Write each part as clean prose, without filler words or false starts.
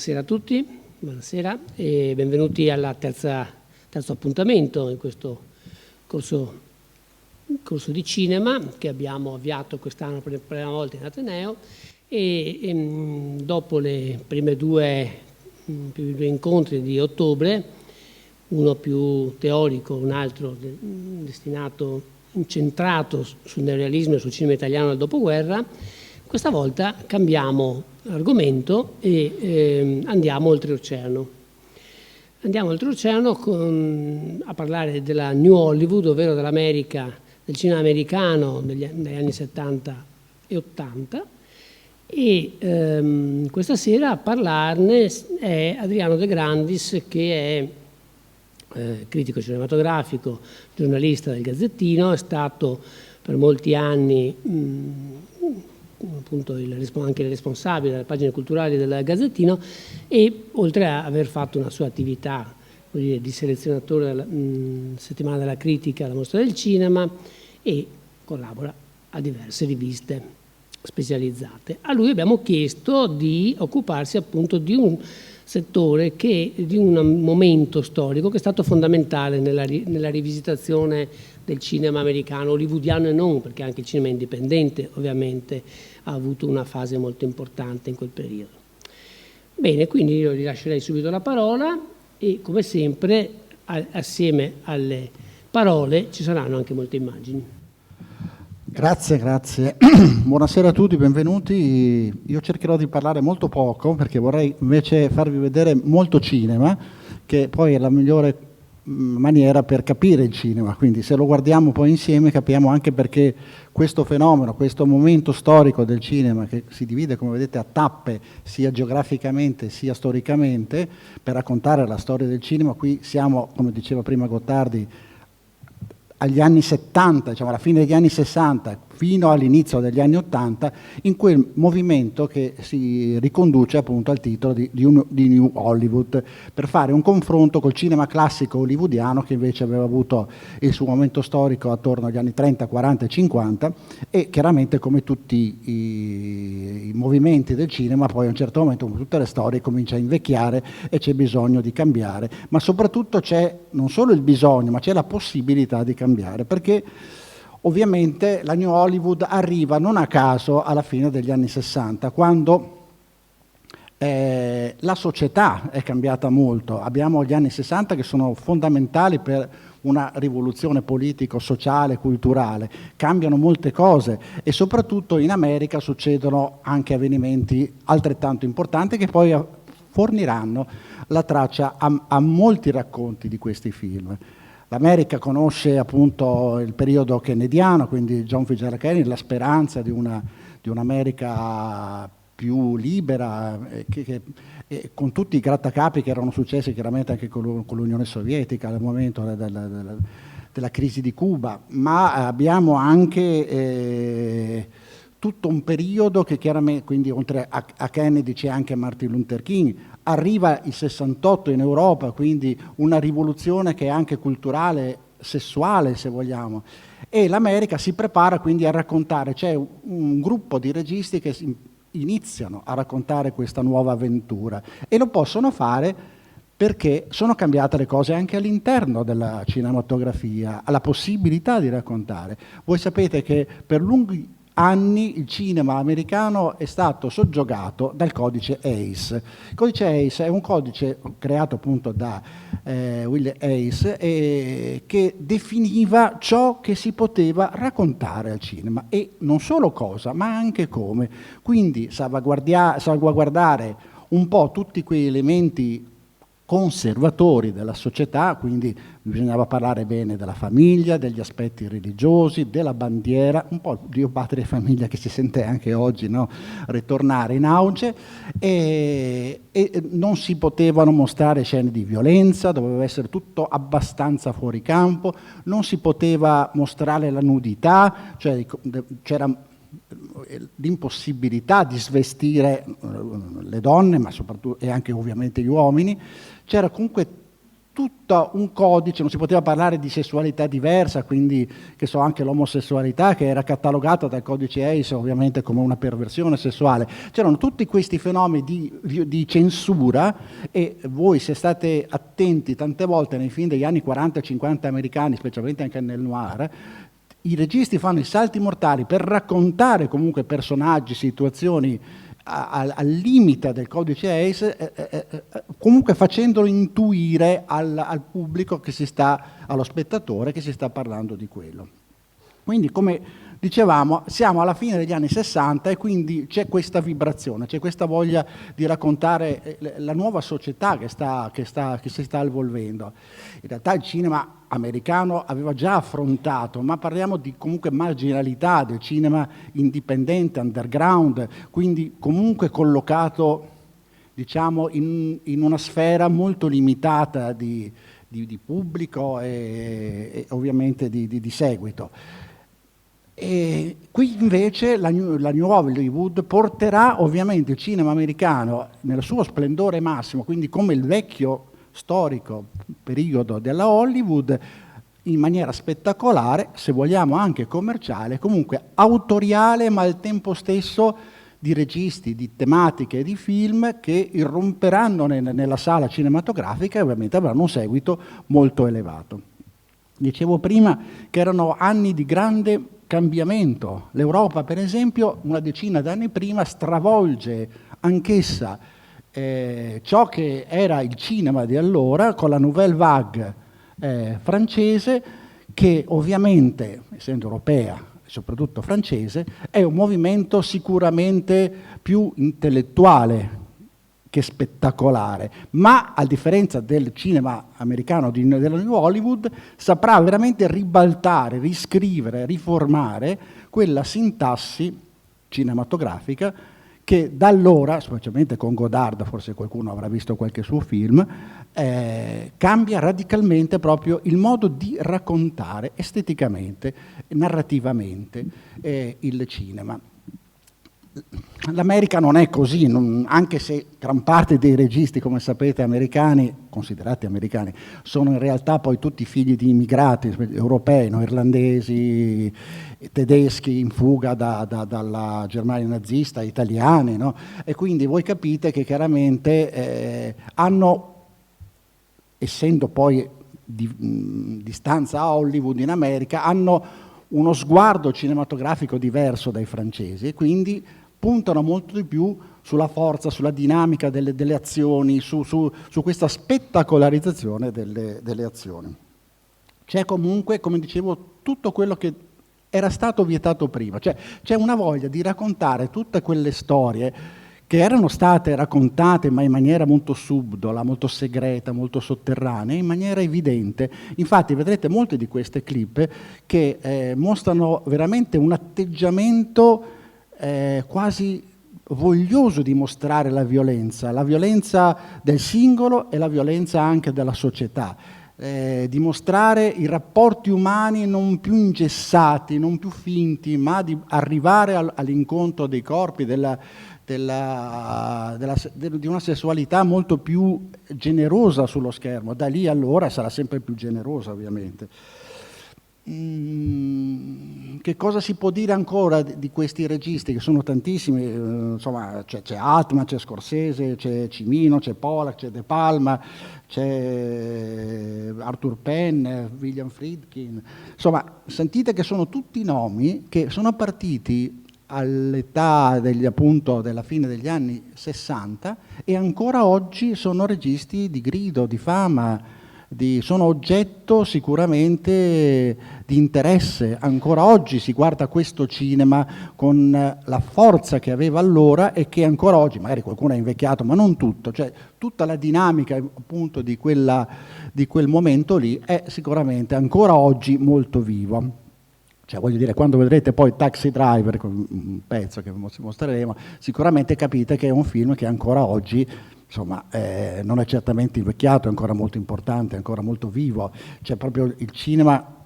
Buonasera a tutti, buonasera e benvenuti al terzo appuntamento in questo corso di cinema che abbiamo avviato quest'anno per la prima volta in Ateneo e dopo i primi due incontri di ottobre, uno più teorico, un altro incentrato sul neorealismo e sul cinema italiano del dopoguerra, questa volta cambiamo argomento e andiamo oltreoceano. Andiamo oltreoceano a parlare della New Hollywood, ovvero dell'America, del cinema americano degli anni 70 e 80 e questa sera a parlarne è Adriano De Grandis, che è critico cinematografico, giornalista del Gazzettino, è stato per molti anni appunto anche il responsabile delle pagine culturali del Gazzettino e oltre a aver fatto una sua attività di selezionatore della settimana della critica alla Mostra del Cinema e collabora a diverse riviste specializzate. A lui abbiamo chiesto di occuparsi appunto di un settore di un momento storico che è stato fondamentale nella rivisitazione del cinema americano, hollywoodiano e non, perché anche il cinema indipendente ovviamente ha avuto una fase molto importante in quel periodo. Bene, quindi io gli lascerei subito la parola e come sempre assieme alle parole ci saranno anche molte immagini. Grazie. Buonasera a tutti, benvenuti. Io cercherò di parlare molto poco perché vorrei invece farvi vedere molto cinema, che poi è la migliore maniera per capire il cinema, quindi se lo guardiamo poi insieme capiamo anche perché questo fenomeno, questo momento storico del cinema che si divide, come vedete, a tappe sia geograficamente sia storicamente per raccontare la storia del cinema. Qui siamo, come diceva prima Gottardi, agli anni 70, diciamo alla fine degli anni 60 fino all'inizio degli anni 80, in quel movimento che si riconduce appunto al titolo di New Hollywood, per fare un confronto col cinema classico hollywoodiano che invece aveva avuto il suo momento storico attorno agli anni 30, 40 e 50 e chiaramente come tutti i movimenti del cinema poi a un certo momento, come tutte le storie, comincia a invecchiare e c'è bisogno di cambiare, ma soprattutto c'è non solo il bisogno ma c'è la possibilità di cambiare, perché ovviamente la New Hollywood arriva non a caso alla fine degli anni 60, quando la società è cambiata molto. Abbiamo gli anni 60 che sono fondamentali per una rivoluzione politico-sociale, culturale. Cambiano molte cose e soprattutto in America succedono anche avvenimenti altrettanto importanti che poi forniranno la traccia a molti racconti di questi film. L'America conosce appunto il periodo kennediano, quindi John Fitzgerald Kennedy, la speranza di un'America più libera, con tutti i grattacapi che erano successi chiaramente anche con l'Unione Sovietica al momento della crisi di Cuba, ma abbiamo anche tutto un periodo che chiaramente, quindi oltre a Kennedy c'è anche Martin Luther King, arriva il 68 in Europa, quindi una rivoluzione che è anche culturale, sessuale se vogliamo, e l'America si prepara quindi a raccontare, c'è un gruppo di registi che iniziano a raccontare questa nuova avventura e lo possono fare perché sono cambiate le cose anche all'interno della cinematografia, alla possibilità di raccontare. Voi sapete che per lunghi anni il cinema americano è stato soggiogato dal codice Hays. Il codice Hays è un codice creato appunto da Will Hays che definiva ciò che si poteva raccontare al cinema e non solo cosa, ma anche come. Quindi salvaguardare un po' tutti quei elementi conservatori della società, quindi bisognava parlare bene della famiglia, degli aspetti religiosi, della bandiera, un po' Dio, patria e famiglia che si sente anche oggi, no? Ritornare in auge, e non si potevano mostrare scene di violenza, doveva essere tutto abbastanza fuori campo, non si poteva mostrare la nudità, cioè c'era l'impossibilità di svestire le donne, ma soprattutto e anche ovviamente gli uomini. C'era comunque tutto un codice, non si poteva parlare di sessualità diversa, quindi che so, anche l'omosessualità che era catalogata dal codice ACE ovviamente come una perversione sessuale. C'erano tutti questi fenomeni di censura, e voi, se state attenti tante volte nei film degli anni 40 e 50 americani, specialmente anche nel noir, i registi fanno i salti mortali per raccontare comunque personaggi, situazioni al limite del codice ACE, comunque facendolo intuire al pubblico allo spettatore che si sta parlando di quello. Quindi, come dicevamo, siamo alla fine degli anni 60 e quindi c'è questa vibrazione, c'è questa voglia di raccontare la nuova società che si sta evolvendo. In realtà il cinema americano aveva già affrontato, ma parliamo di comunque marginalità del cinema indipendente, underground, quindi comunque collocato, diciamo, in una sfera molto limitata di pubblico e ovviamente di seguito. E qui invece la New Hollywood porterà ovviamente il cinema americano nel suo splendore massimo, quindi come il vecchio storico periodo della Hollywood, in maniera spettacolare, se vogliamo anche commerciale, comunque autoriale, ma al tempo stesso di registi, di tematiche, di film che irromperanno nella sala cinematografica e ovviamente avranno un seguito molto elevato. Dicevo prima che erano anni di grande cambiamento. L'Europa, per esempio, una decina d'anni prima stravolge anch'essa ciò che era il cinema di allora con la Nouvelle Vague francese, che ovviamente, essendo europea e soprattutto francese, è un movimento sicuramente più intellettuale che spettacolare, ma a differenza del cinema americano della New Hollywood saprà veramente ribaltare, riscrivere, riformare quella sintassi cinematografica che da allora, specialmente con Godard, forse qualcuno avrà visto qualche suo film, cambia radicalmente proprio il modo di raccontare esteticamente, narrativamente il cinema. L'America non è così, anche se gran parte dei registi, come sapete, americani, considerati americani, sono in realtà poi tutti figli di immigrati europei, no? Irlandesi, tedeschi in fuga dalla Germania nazista, italiani, no? E quindi voi capite che chiaramente hanno, essendo poi di stanza a Hollywood in America, hanno uno sguardo cinematografico diverso dai francesi e quindi puntano molto di più sulla forza, sulla dinamica delle azioni, su questa spettacolarizzazione delle azioni. C'è comunque, come dicevo, tutto quello che era stato vietato prima, cioè c'è una voglia di raccontare tutte quelle storie che erano state raccontate ma in maniera molto subdola, molto segreta, molto sotterranea, in maniera evidente. Infatti vedrete molte di queste clip che mostrano veramente un atteggiamento quasi voglioso di mostrare la violenza del singolo e la violenza anche della società, di mostrare i rapporti umani non più ingessati, non più finti, ma di arrivare all'incontro dei corpi, di una sessualità molto più generosa sullo schermo. Da lì allora sarà sempre più generosa, ovviamente. Che cosa si può dire ancora di questi registi, che sono tantissimi? Insomma, c'è Altman, c'è Scorsese, c'è Cimino, c'è Pollack, c'è De Palma, c'è Arthur Penn, William Friedkin. Insomma, sentite che sono tutti nomi che sono partiti all'età appunto della fine degli anni 60 e ancora oggi sono registi di grido, di fama, sono oggetto sicuramente di interesse. Ancora oggi si guarda questo cinema con la forza che aveva allora e che ancora oggi, magari qualcuno è invecchiato, ma non tutto, cioè tutta la dinamica appunto di quel momento lì è sicuramente ancora oggi molto vivo. Cioè, voglio dire, quando vedrete poi Taxi Driver, un pezzo che vi mostreremo, sicuramente capite che è un film che ancora oggi, insomma, non è certamente invecchiato, è ancora molto importante, è ancora molto vivo. C'è proprio il cinema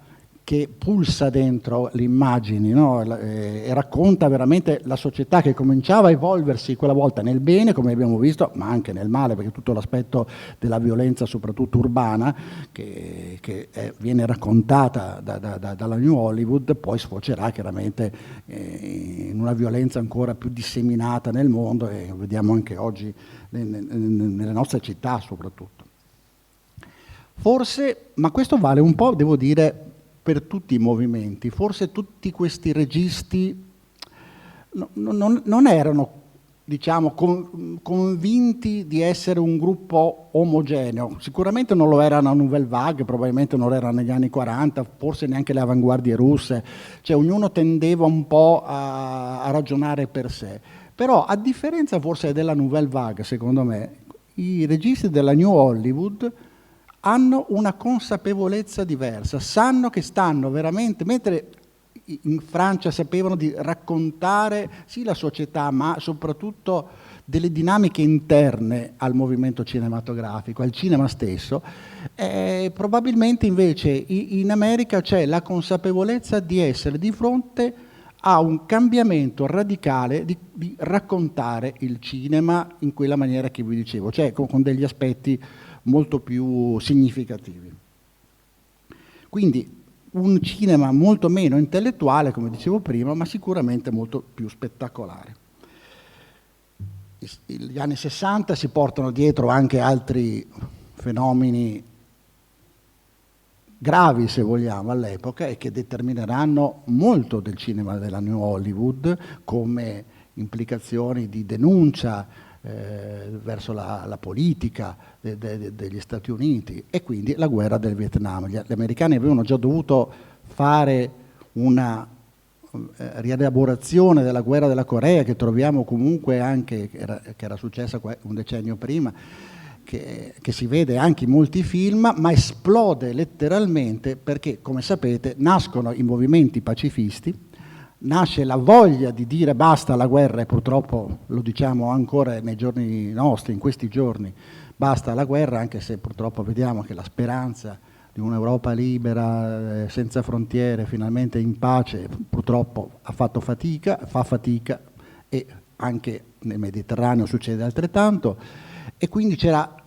che pulsa dentro le immagini, no? E racconta veramente la società che cominciava a evolversi quella volta nel bene, come abbiamo visto, ma anche nel male, perché tutto l'aspetto della violenza, soprattutto urbana, che viene raccontata dalla New Hollywood, poi sfocerà chiaramente in una violenza ancora più disseminata nel mondo, e vediamo anche oggi nelle nostre città soprattutto. Forse, ma questo vale un po', devo dire, per tutti i movimenti, forse tutti questi registi non erano, diciamo, convinti di essere un gruppo omogeneo. Sicuramente non lo era la Nouvelle Vague, probabilmente non lo era negli anni 40, forse neanche le avanguardie russe, cioè ognuno tendeva un po' a ragionare per sé. Però a differenza forse della Nouvelle Vague, secondo me, i registi della New Hollywood hanno una consapevolezza diversa, sanno che stanno veramente, mentre in Francia sapevano di raccontare sì la società, ma soprattutto delle dinamiche interne al movimento cinematografico, al cinema stesso, probabilmente invece in America c'è la consapevolezza di essere di fronte a un cambiamento radicale di raccontare il cinema in quella maniera che vi dicevo, cioè con degli aspetti molto più significativi. Quindi un cinema molto meno intellettuale, come dicevo prima, ma sicuramente molto più spettacolare. Gli anni 60 si portano dietro anche altri fenomeni gravi, se vogliamo, all'epoca, e che determineranno molto del cinema della New Hollywood, come implicazioni di denuncia verso la politica degli Stati Uniti, e quindi la guerra del Vietnam. Gli americani avevano già dovuto fare una rielaborazione della guerra della Corea, che troviamo comunque anche, che era successa un decennio prima, che si vede anche in molti film, ma esplode letteralmente perché, come sapete, nascono i movimenti pacifisti, nasce la voglia di dire basta alla guerra, e purtroppo lo diciamo ancora nei giorni nostri, in questi giorni, basta alla guerra, anche se purtroppo vediamo che la speranza di un'Europa libera, senza frontiere, finalmente in pace, purtroppo fa fatica, e anche nel Mediterraneo succede altrettanto, e quindi c'era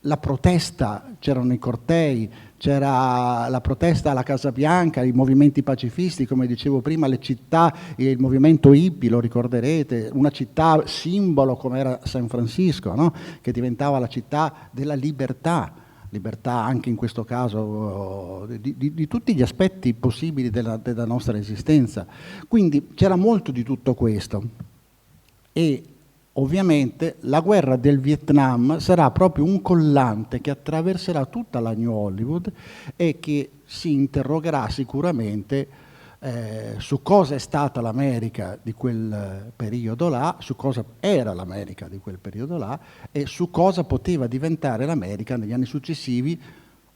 la protesta, c'erano i cortei, c'era la protesta alla Casa Bianca, i movimenti pacifisti, come dicevo prima, le città, il movimento hippie, lo ricorderete, una città simbolo come era San Francisco, no? Che diventava la città della libertà anche in questo caso di tutti gli aspetti possibili della nostra esistenza. Quindi c'era molto di tutto questo, e ovviamente la guerra del Vietnam sarà proprio un collante che attraverserà tutta la New Hollywood e che si interrogerà sicuramente su cosa è stata l'America di quel periodo là, su cosa era l'America di quel periodo là, e su cosa poteva diventare l'America negli anni successivi,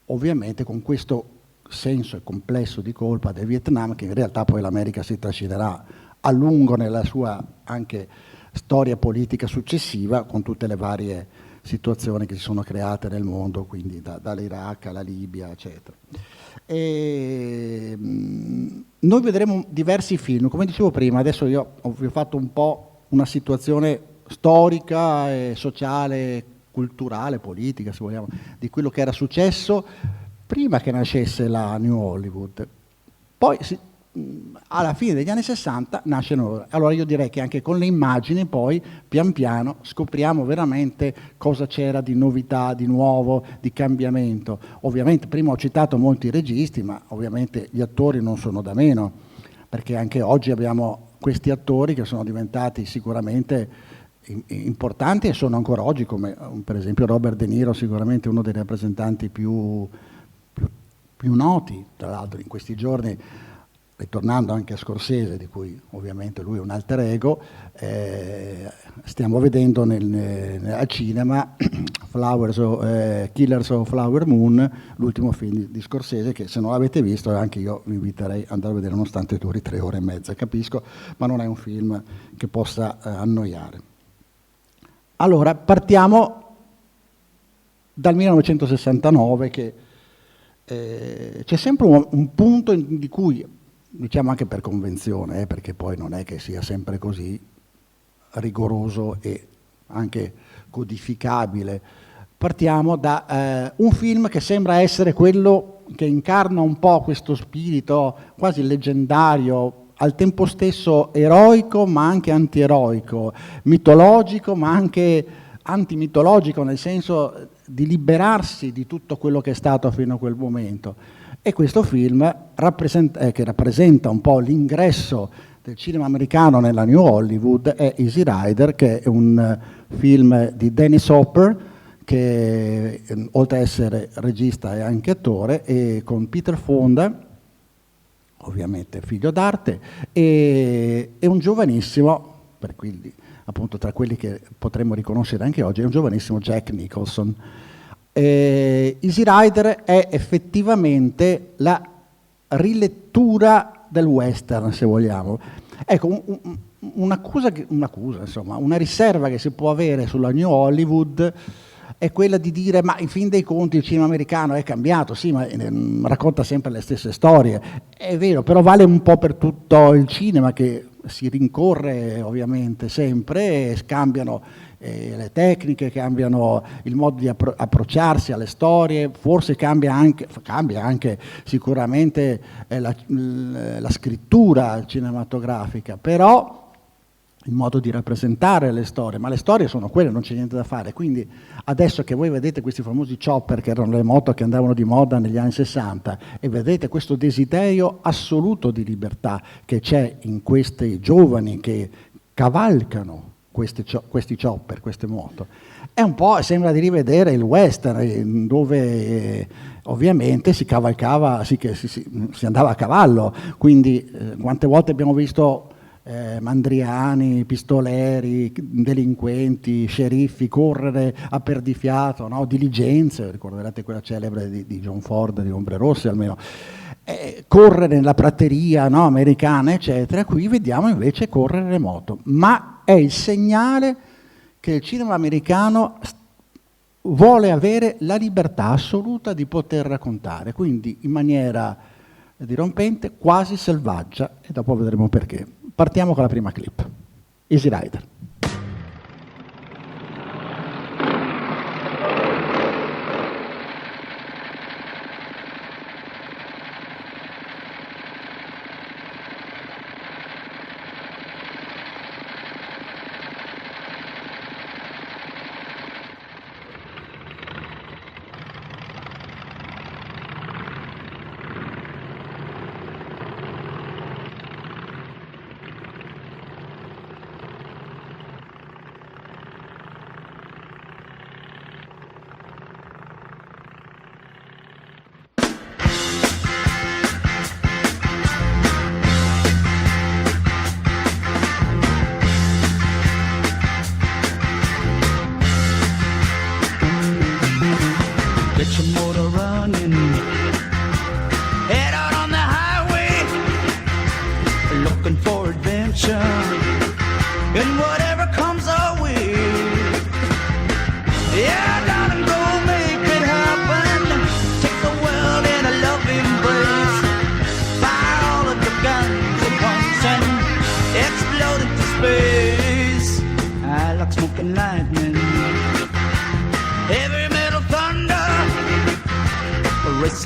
ovviamente con questo senso e complesso di colpa del Vietnam, che in realtà poi l'America si trascinerà a lungo nella sua anche storia politica successiva, con tutte le varie situazioni che si sono create nel mondo, quindi dall'Iraq alla Libia, eccetera. Noi vedremo diversi film, come dicevo prima, adesso io vi ho fatto un po' una situazione storica, sociale, culturale, politica, se vogliamo, di quello che era successo prima che nascesse la New Hollywood. Poi alla fine degli anni 60 nasce Nuova. Allora io direi che anche con le immagini poi pian piano scopriamo veramente cosa c'era di novità, di nuovo, di cambiamento. Ovviamente prima ho citato molti registi, ma ovviamente gli attori non sono da meno, perché anche oggi abbiamo questi attori che sono diventati sicuramente importanti e sono ancora oggi, come per esempio Robert De Niro, sicuramente uno dei rappresentanti più noti, tra l'altro in questi giorni. Ritornando anche a Scorsese, di cui ovviamente lui è un alter ego, stiamo vedendo al cinema Killers of Flower Moon, l'ultimo film di Scorsese, che se non l'avete visto anche io vi inviterei ad andare a vedere, nonostante duri 3 ore e mezza, capisco, ma non è un film che possa annoiare. Allora, partiamo dal 1969, che c'è sempre un punto di cui, diciamo anche per convenzione, perché poi non è che sia sempre così rigoroso e anche codificabile, partiamo da un film che sembra essere quello che incarna un po' questo spirito quasi leggendario, al tempo stesso eroico ma anche antieroico, mitologico ma anche antimitologico, nel senso di liberarsi di tutto quello che è stato fino a quel momento. E questo film che rappresenta un po' l'ingresso del cinema americano nella New Hollywood è Easy Rider, che è un film di Dennis Hopper, che oltre a essere regista è anche attore, e con Peter Fonda, ovviamente figlio d'arte, e un giovanissimo, appunto tra quelli che potremmo riconoscere anche oggi, è un giovanissimo Jack Nicholson. Easy Rider è effettivamente la rilettura del western, se vogliamo. Ecco, una riserva che si può avere sulla New Hollywood è quella di dire: ma in fin dei conti il cinema americano è cambiato, sì, ma racconta sempre le stesse storie. È vero, però vale un po' per tutto il cinema, che si rincorre ovviamente sempre, e cambiano le tecniche, cambiano il modo di approcciarsi alle storie, forse cambia anche sicuramente la scrittura cinematografica, però il modo di rappresentare le storie, ma le storie sono quelle, non c'è niente da fare. Quindi adesso che voi vedete questi famosi chopper, che erano le moto che andavano di moda negli anni 60, e vedete questo desiderio assoluto di libertà che c'è in questi giovani che cavalcano questi chopper, queste moto, è un po', sembra di rivedere il western, dove ovviamente si cavalcava, si andava a cavallo. Quindi quante volte abbiamo visto mandriani, pistoleri, delinquenti, sceriffi correre a perdifiato, no? Diligenze, ricorderete quella celebre di John Ford, di Ombre Rosse almeno, correre nella prateria, no? Americana, eccetera. Qui vediamo invece correre le moto, ma è il segnale che il cinema americano vuole avere la libertà assoluta di poter raccontare, quindi in maniera dirompente, quasi selvaggia, e dopo vedremo perché. Partiamo con la prima clip, Easy Rider.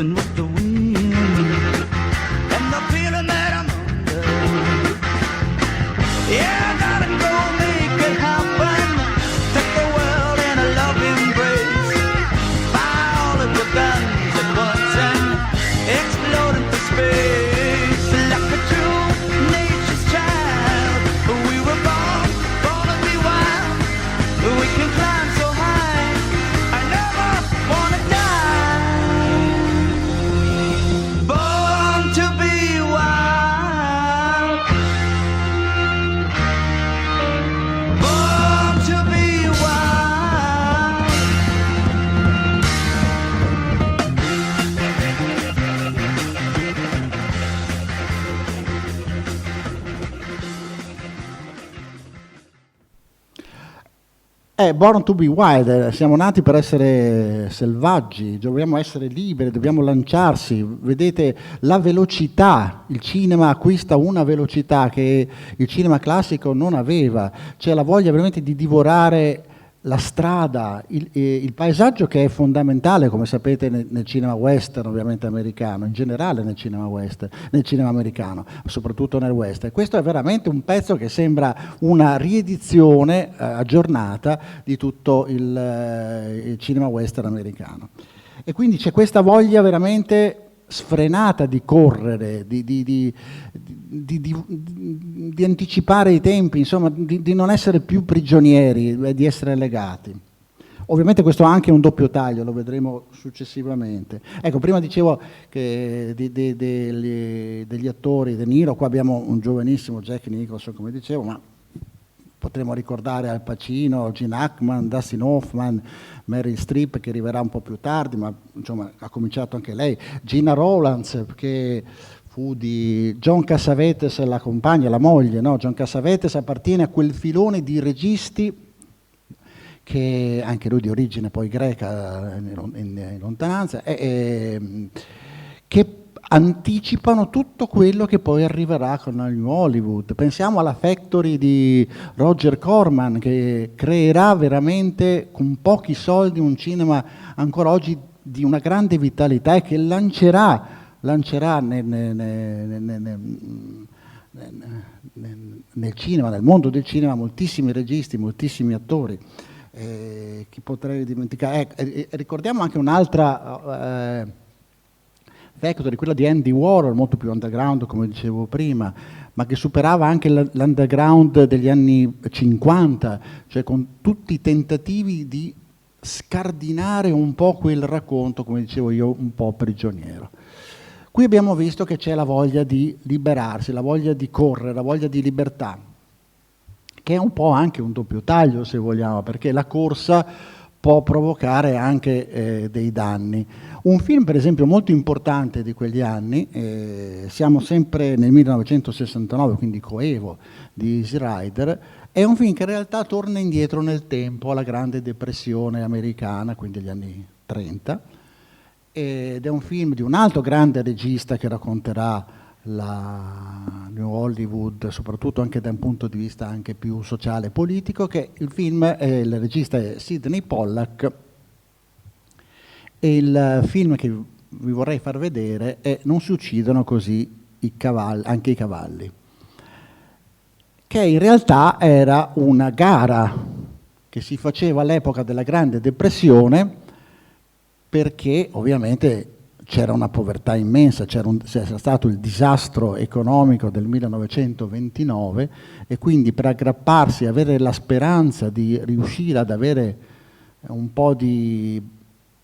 With the wind and the feeling that I'm under. Yeah, I gotta go make it happen. Take the world in a loving embrace. Buy all of the guns at once and explode into space. Like a true nature's child, we were born to be wild. We can climb so high, I never wanna die. Born to be Wild, siamo nati per essere selvaggi, dobbiamo essere liberi, dobbiamo lanciarsi. Vedete la velocità, il cinema acquista una velocità che il cinema classico non aveva, c'è la voglia veramente di divorare la strada, il paesaggio che è fondamentale, come sapete, nel cinema western, ovviamente americano, in generale nel cinema western, nel cinema americano, soprattutto nel western. Questo è veramente un pezzo che sembra una riedizione aggiornata di tutto il cinema western americano. E quindi c'è questa voglia veramente sfrenata di correre, di anticipare i tempi, insomma, di non essere più prigionieri, di essere legati. Ovviamente questo ha anche un doppio taglio, lo vedremo successivamente. Ecco, prima dicevo che degli attori, De Niro, qua abbiamo un giovanissimo Jack Nicholson, come dicevo, ma potremmo ricordare Al Pacino, Gene Hackman, Dustin Hoffman, Meryl Streep, che arriverà un po' più tardi, ma insomma ha cominciato anche lei, Gina Rowlands, che fu di John Cassavetes, la compagna, la moglie, no? John Cassavetes appartiene a quel filone di registi, che anche lui di origine poi greca in lontananza, che anticipano tutto quello che poi arriverà con New Hollywood. Pensiamo alla Factory di Roger Corman, che creerà veramente con pochi soldi un cinema ancora oggi di una grande vitalità e che lancerà nel cinema, nel mondo del cinema, moltissimi registi, moltissimi attori. Chi potrei dimenticare? Ricordiamo anche un'altra Factory, quella di Andy Warhol, molto più underground, come dicevo prima, ma che superava anche l'underground degli anni 50, cioè con tutti i tentativi di scardinare un po' quel racconto, come dicevo io, un po' prigioniero. Qui abbiamo visto che c'è la voglia di liberarsi, la voglia di correre, la voglia di libertà, che è un po' anche un doppio taglio, se vogliamo, perché la corsa può provocare anche dei danni. Un film, per esempio, molto importante di quegli anni, siamo sempre nel 1969, quindi coevo, di Easy Rider, è un film che in realtà torna indietro nel tempo, alla Grande Depressione americana, quindi agli anni 30, ed è un film di un altro grande regista che racconterà la New Hollywood, soprattutto anche da un punto di vista anche più sociale e politico, che il regista è Sidney Pollack, e il film che vi vorrei far vedere è Non si uccidono così anche i cavalli, che in realtà era una gara che si faceva all'epoca della Grande Depressione, perché ovviamente c'era una povertà immensa, c'era stato il disastro economico del 1929 e quindi per aggrapparsi, avere la speranza di riuscire ad avere un po' di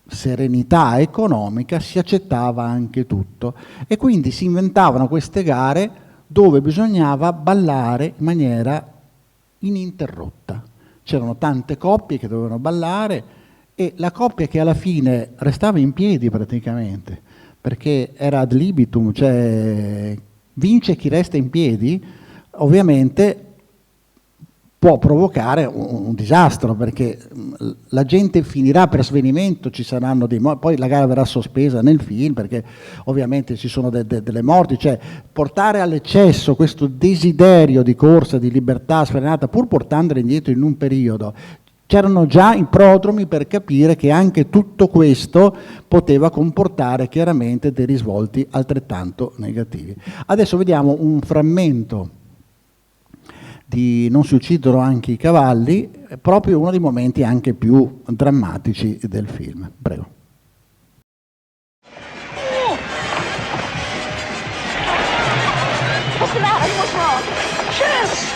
serenità economica, si accettava anche tutto e quindi si inventavano queste gare dove bisognava ballare in maniera ininterrotta. C'erano tante coppie che dovevano ballare e la coppia che alla fine restava in piedi praticamente, perché era ad libitum, cioè vince chi resta in piedi, ovviamente può provocare un disastro, perché la gente finirà per svenimento, ci saranno poi la gara verrà sospesa nel film, perché ovviamente ci sono delle morti, cioè portare all'eccesso questo desiderio di corsa, di libertà sfrenata, pur portandole indietro in un periodo. C'erano già i prodromi per capire che anche tutto questo poteva comportare chiaramente dei risvolti altrettanto negativi. Adesso vediamo un frammento di Non si uccidono anche i cavalli, proprio uno dei momenti anche più drammatici del film. Prego. What's the matter? What's wrong? Chance!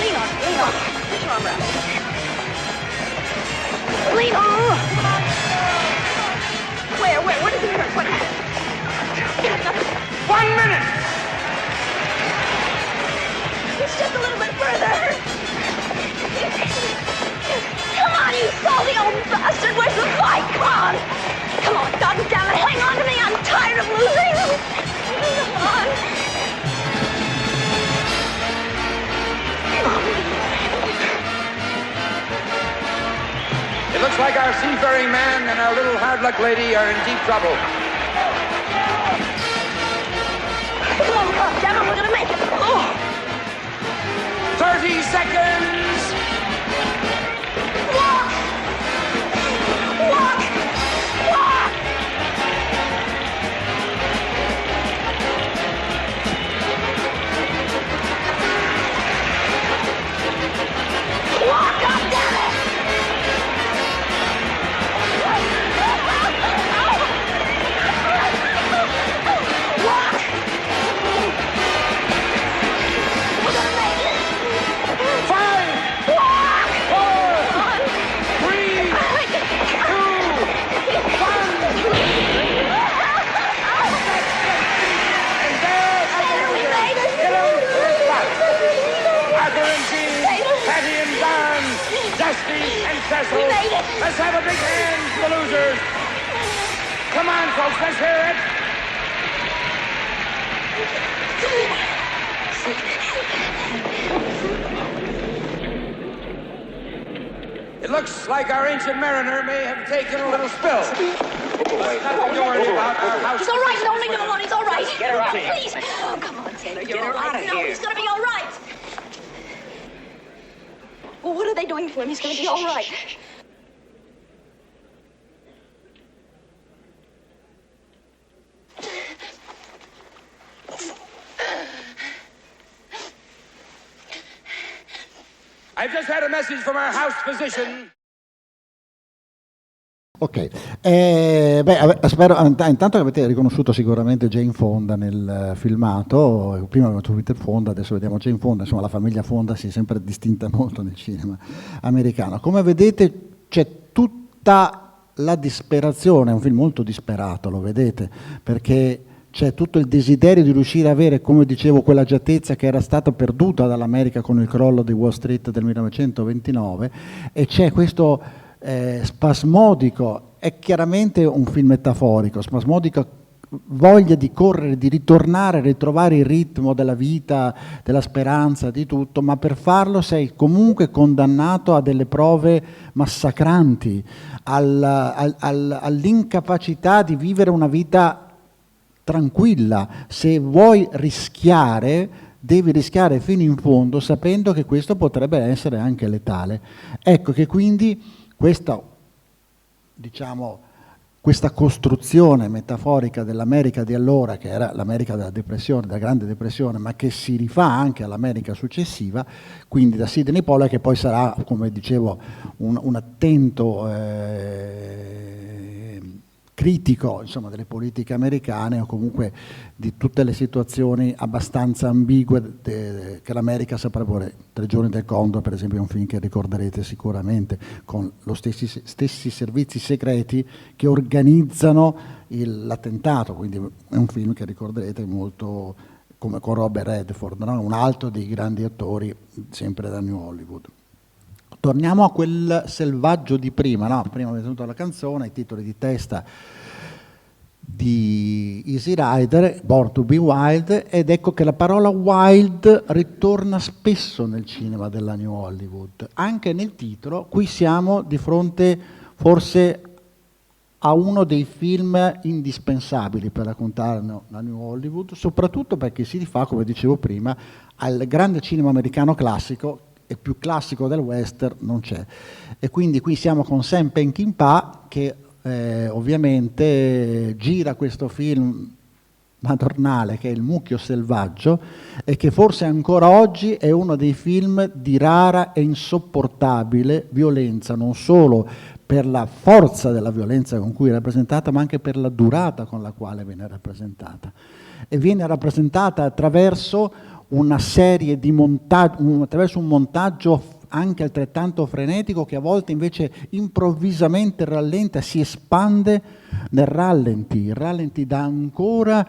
Lean on. Put your arm around me. Lean on. Where does it hurt? What happened? 1 minute! It's just a little bit further. Come on, you salty old bastard. Where's the fight? Come on, goddammit, hang on to me. I'm tired of losing. Come on. like our seafaring man and our little hard-luck lady are in deep trouble. Come on, Devin, we're gonna make it. Oh. 30 seconds. Walk! Walk! Walk! Walk, goddammit! Walk! We're gonna make it! 5, Walk! 4, 3, 2, 1. We made it! Get on the spot. Arthur and Jean, Patty and Don, Dusty and Cecil. We made it. Let's have a big hand for the losers. Come on, folks, let's hear it. It looks like our ancient mariner may have taken a little spill. Nothing to worry about. Our house. He's all right. Don't leave him alone. He's all right. Get her out of here. Please. Oh, come on, Taylor. You're Get her all right. out of No, here. he's gonna be all right. Well, what are they doing to him? He's gonna be all right. I've just had a message from our house physician. Ok, spero intanto che avete riconosciuto sicuramente Jane Fonda nel filmato. Prima avevamo Peter Fonda, adesso vediamo Jane Fonda. Insomma, la famiglia Fonda si è sempre distinta molto nel cinema americano. Come vedete c'è tutta la disperazione, è un film molto disperato, lo vedete, perché c'è tutto il desiderio di riuscire a avere, come dicevo, quell'agiatezza che era stata perduta dall'America con il crollo di Wall Street del 1929, e c'è questo spasmodico, è chiaramente un film metaforico, spasmodico voglia di correre, di ritornare, ritrovare il ritmo della vita, della speranza, di tutto, ma per farlo sei comunque condannato a delle prove massacranti, all'incapacità di vivere una vita tranquilla. Se vuoi rischiare, devi rischiare fino in fondo, sapendo che questo potrebbe essere anche letale. Ecco che quindi questa costruzione metaforica dell'America di allora, che era l'America della depressione, della Grande Depressione, ma che si rifà anche all'America successiva, quindi da Sidney Pollack, che poi sarà, come dicevo, un attento critico, insomma, delle politiche americane, o comunque di tutte le situazioni abbastanza ambigue che l'America saprà porre. Tre giorni del Condor, per esempio, è un film che ricorderete sicuramente, con lo stessi servizi segreti che organizzano l'attentato, quindi è un film che ricorderete molto, come con Robert Redford, no? Un altro dei grandi attori sempre da New Hollywood. Torniamo a quel selvaggio di prima, no? Prima è venuta la canzone, i titoli di testa di Easy Rider, Born to be Wild, ed ecco che la parola wild ritorna spesso nel cinema della New Hollywood, anche nel titolo. Qui siamo di fronte forse a uno dei film indispensabili per raccontare la New Hollywood, soprattutto perché si rifà, come dicevo prima, al grande cinema americano classico, e più classico del western non c'è. E quindi qui siamo con Sam Peckinpah, che ovviamente gira questo film madornale che è Il mucchio selvaggio, e che forse ancora oggi è uno dei film di rara e insopportabile violenza, non solo per la forza della violenza con cui è rappresentata, ma anche per la durata con la quale viene rappresentata. E viene rappresentata attraverso una serie di attraverso un montaggio anche altrettanto frenetico, che a volte invece improvvisamente rallenta, si espande nel rallenti. Il rallenti dà ancora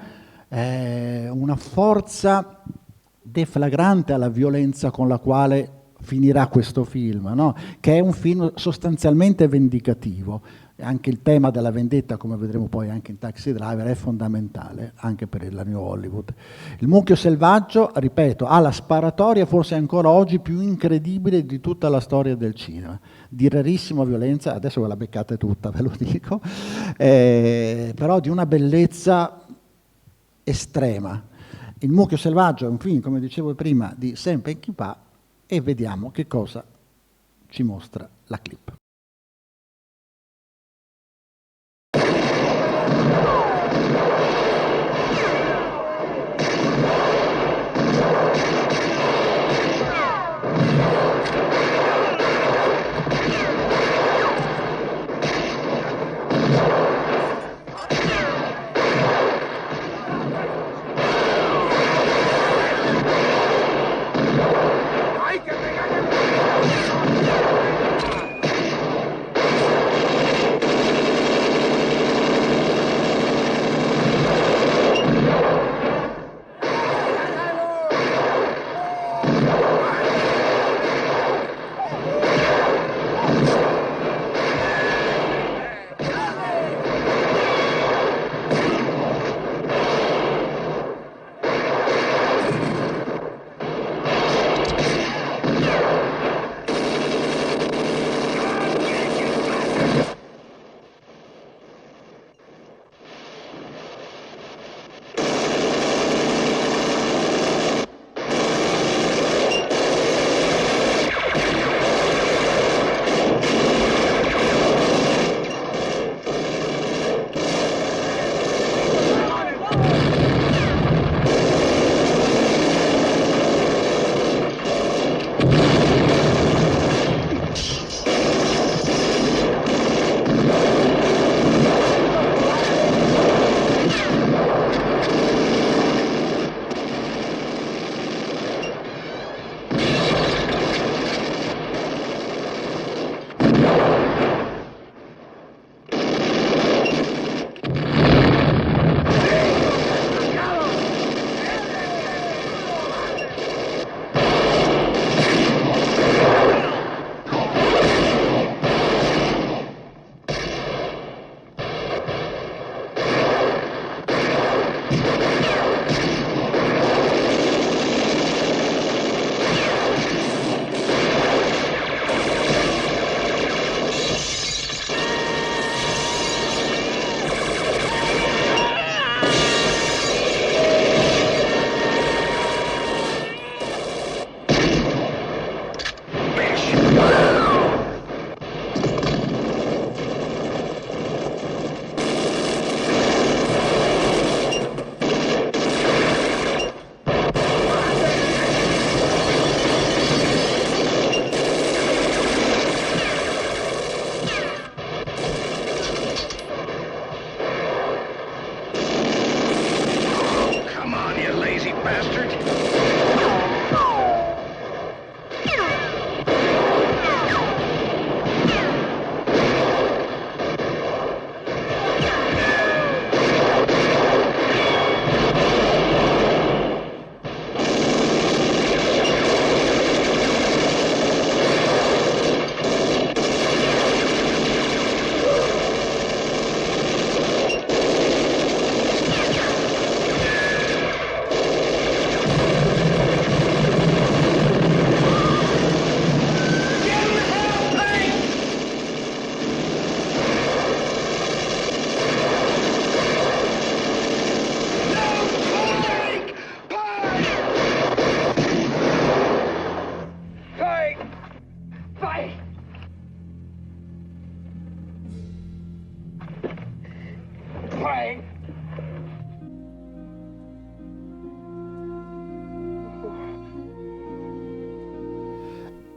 una forza deflagrante alla violenza con la quale finirà questo film, no? Che è un film sostanzialmente vendicativo. E anche il tema della vendetta, come vedremo poi anche in Taxi Driver, è fondamentale anche per la New Hollywood. Il mucchio selvaggio, ripeto, ha la sparatoria forse ancora oggi più incredibile di tutta la storia del cinema, di rarissima violenza, adesso ve la beccate tutta, ve lo dico, però di una bellezza estrema. Il mucchio selvaggio è un film, come dicevo prima, di Sam Peckinpah, e vediamo che cosa ci mostra la clip.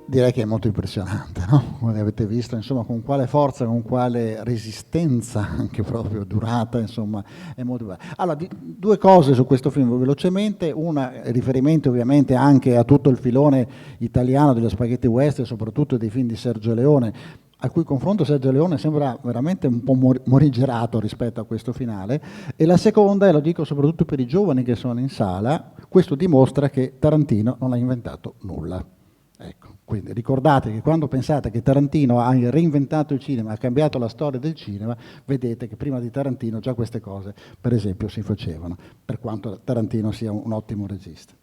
Direi che è molto impressionante, no? Come avete visto, insomma, con quale forza, con quale resistenza, anche proprio durata, insomma, è molto bello. Allora, due cose su questo film velocemente. Una, riferimento ovviamente anche a tutto il filone italiano dello spaghetti western, soprattutto dei film di Sergio Leone, a cui confronto Sergio Leone sembra veramente un po' morigerato rispetto a questo finale. E la seconda, e lo dico soprattutto per i giovani che sono in sala, questo dimostra che Tarantino non ha inventato nulla. Ecco, quindi ricordate che quando pensate che Tarantino ha reinventato il cinema, ha cambiato la storia del cinema, vedete che prima di Tarantino già queste cose, per esempio, si facevano, per quanto Tarantino sia un ottimo regista.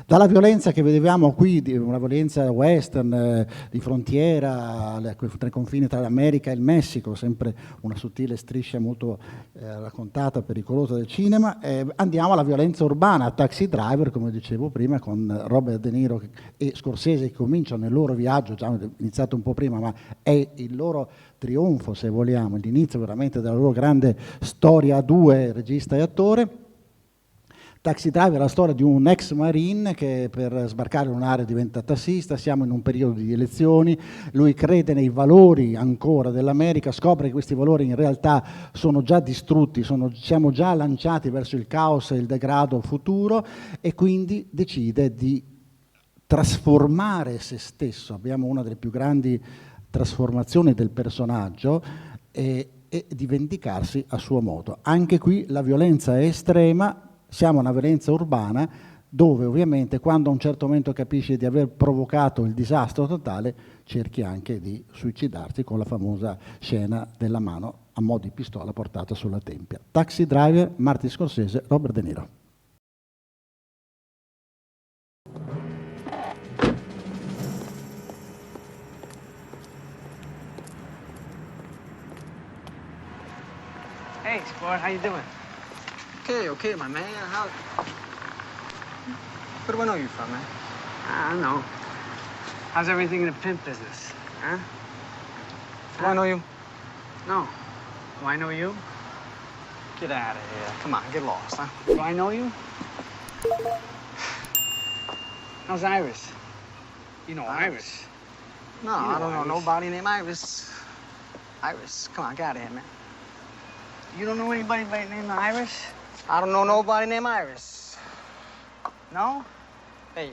Dalla violenza che vedevamo qui, una violenza western, di frontiera, tra i confini tra l'America e il Messico, sempre una sottile striscia molto raccontata, pericolosa del cinema, andiamo alla violenza urbana, Taxi Driver, come dicevo prima, con Robert De Niro e Scorsese che cominciano il loro viaggio, già iniziato un po' prima, ma è il loro trionfo, se vogliamo, l'inizio veramente della loro grande storia a due, regista e attore. Taxi Driver è la storia di un ex marine che per sbarcare in un'area diventa tassista, siamo in un periodo di elezioni, lui crede nei valori ancora dell'America, scopre che questi valori in realtà sono già distrutti, siamo già lanciati verso il caos e il degrado futuro e quindi decide di trasformare se stesso. Abbiamo una delle più grandi trasformazioni del personaggio e di vendicarsi a suo modo. Anche qui la violenza è estrema. Siamo una violenza urbana dove ovviamente quando a un certo momento capisci di aver provocato il disastro totale cerchi anche di suicidarti con la famosa scena della mano a mo' di pistola portata sulla tempia. Taxi Driver, Martin Scorsese, Robert De Niro. Hey, sport, how you doing? Okay, my man. Where do I know you from, man? I don't know. How's everything in the pimp business, huh? Do I know you? No. Do I know you? Get out of here. Come on, get lost, huh? Do I know you? How's Iris? You know Iris. No, You know I don't know Iris. nobody named Iris. Iris, come on, get out of here, man. You don't know anybody by the name of Iris? I don't know nobody named Iris. No? Hey,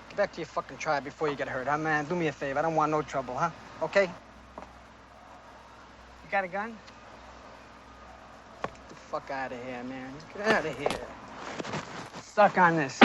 get back to your fucking tribe before you get hurt, huh, man? Do me a favor. I don't want no trouble, huh? Okay? You got a gun? Get the fuck out of here, man. Get out of here. Stuck on this.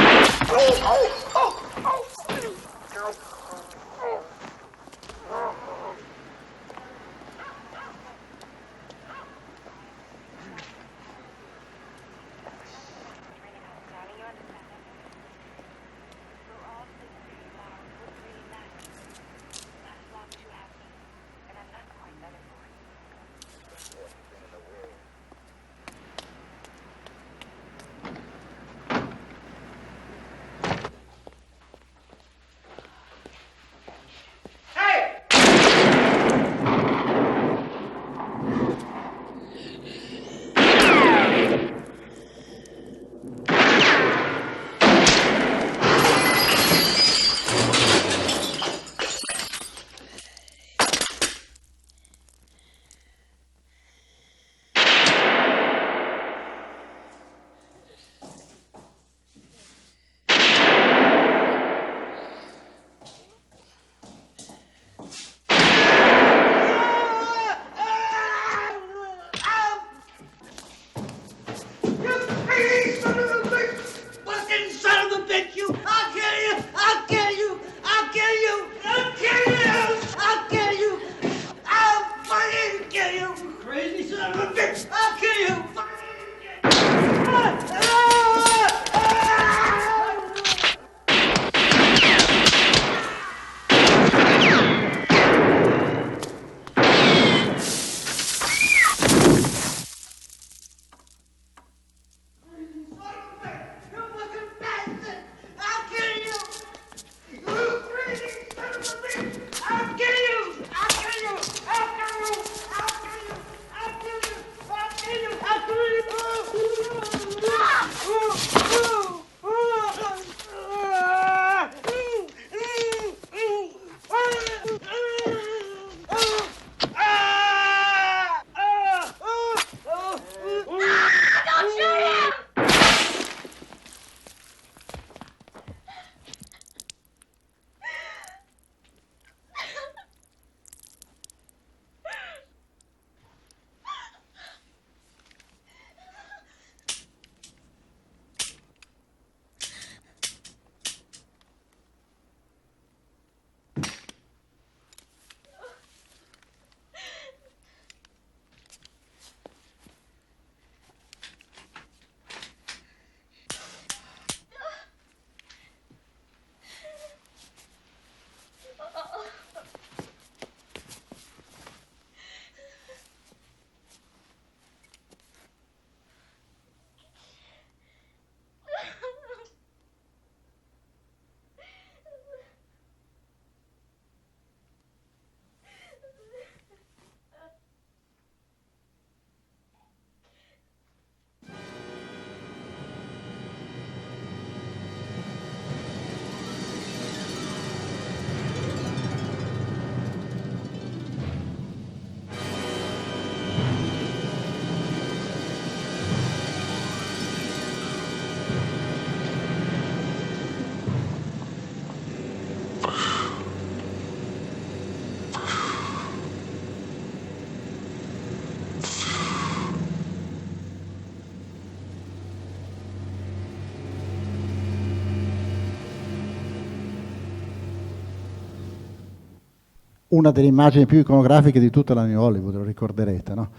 una delle immagini più iconografiche di tutta la New Hollywood, lo ricorderete, no?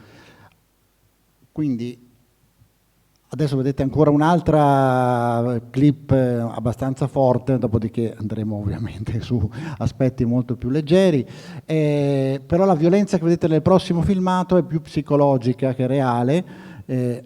Quindi adesso vedete ancora un'altra clip abbastanza forte, dopodiché andremo ovviamente su aspetti molto più leggeri, però la violenza che vedete nel prossimo filmato è più psicologica che reale,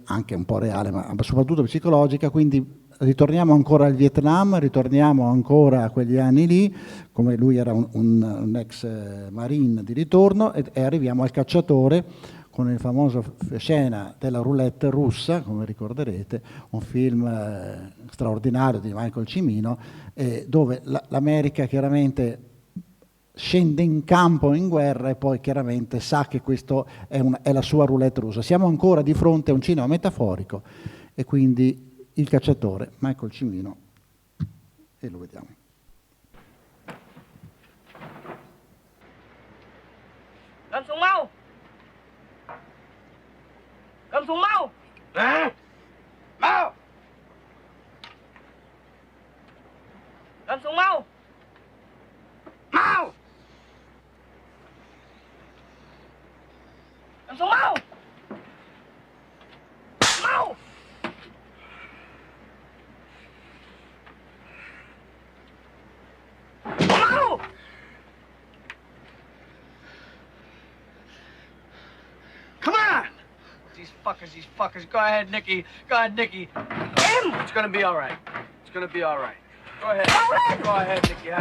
anche un po' reale, ma soprattutto psicologica, quindi ritorniamo ancora al Vietnam, ritorniamo ancora a quegli anni lì, come lui era un ex marine di ritorno, e arriviamo al cacciatore, con il famoso scena della roulette russa, come ricorderete, un film straordinario di Michael Cimino, dove l'America chiaramente scende in campo in guerra e poi chiaramente sa che questo è la sua roulette russa. Siamo ancora di fronte a un cinema metaforico e quindi il cacciatore, Michael Cimino, e lo vediamo. Cầm súng mau! Cầm súng mau! Hả? Mau! Cầm súng mau! Mau! Cầm súng mau! Mau! Mau! Come on! These fuckers. Go ahead, Nicky. Go ahead, Nicky. It's gonna be all right. It's gonna be all right. Go ahead. Go ahead, Nicky.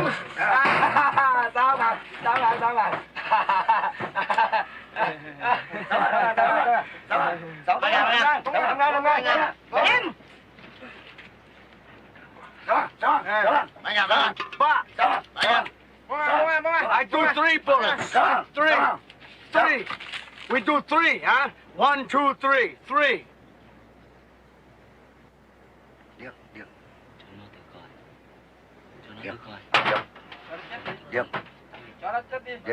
I do 3 bullets. 3. We do 3, huh? 1, 2, 3. 3. Yep.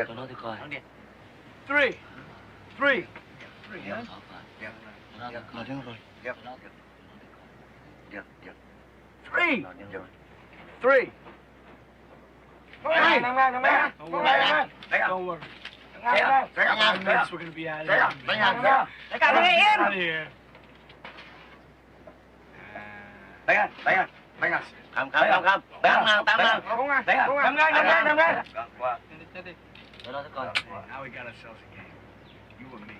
Cho nó thì coi. 3. 3. Three. 3. Don't worry. 5 minutes, we're gonna be out of here. Đại ca nghe em. Out of here. Không. Tám ngang. Cho nó thì coi. Now we got ourselves a game. You and me.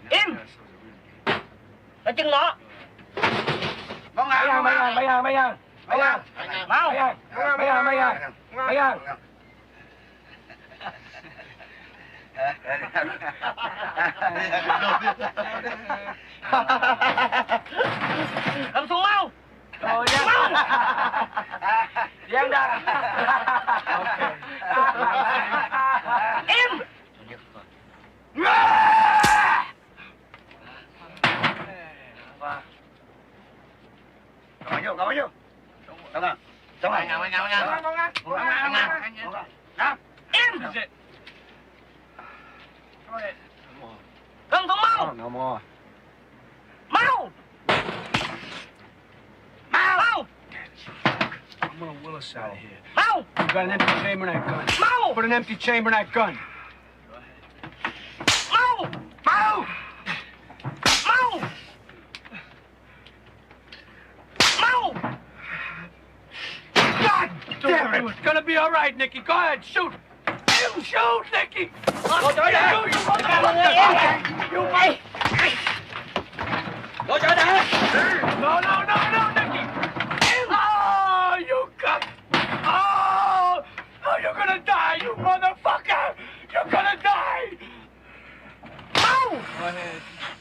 Im. Nó chân nó. Mau. Cầm súng mau. Mau. Giang ra. Im. Ngồi vô. Xong rồi. Im. Cầm súng mau. No more. Mau. I'm gonna will us out of here. Mau. You got an empty chamber in that gun. Mau. Put an empty chamber in that gun. Mau. Mau! God damn it! It's gonna be all right, Nicky. Go ahead, shoot. You shoot, Nicky. Ngồi chỗ đã. Mọi người em. Ngồi chỗ đã. No, Nicky. Oh, you come. Oh, you're gonna die, you motherfucker. You're gonna die. Mau.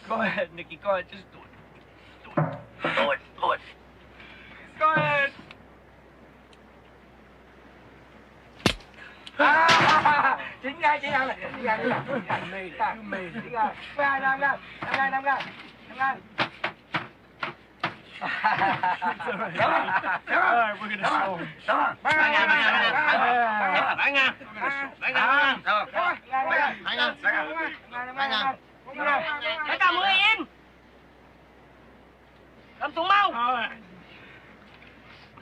Go ahead, Nicky. Go ahead. Just do it. Do it. Go ahead. Chính ngay. You made it. Năm ngang. It's all right, we're gonna show him. Tất cả mọi người im. Cầm súng mau.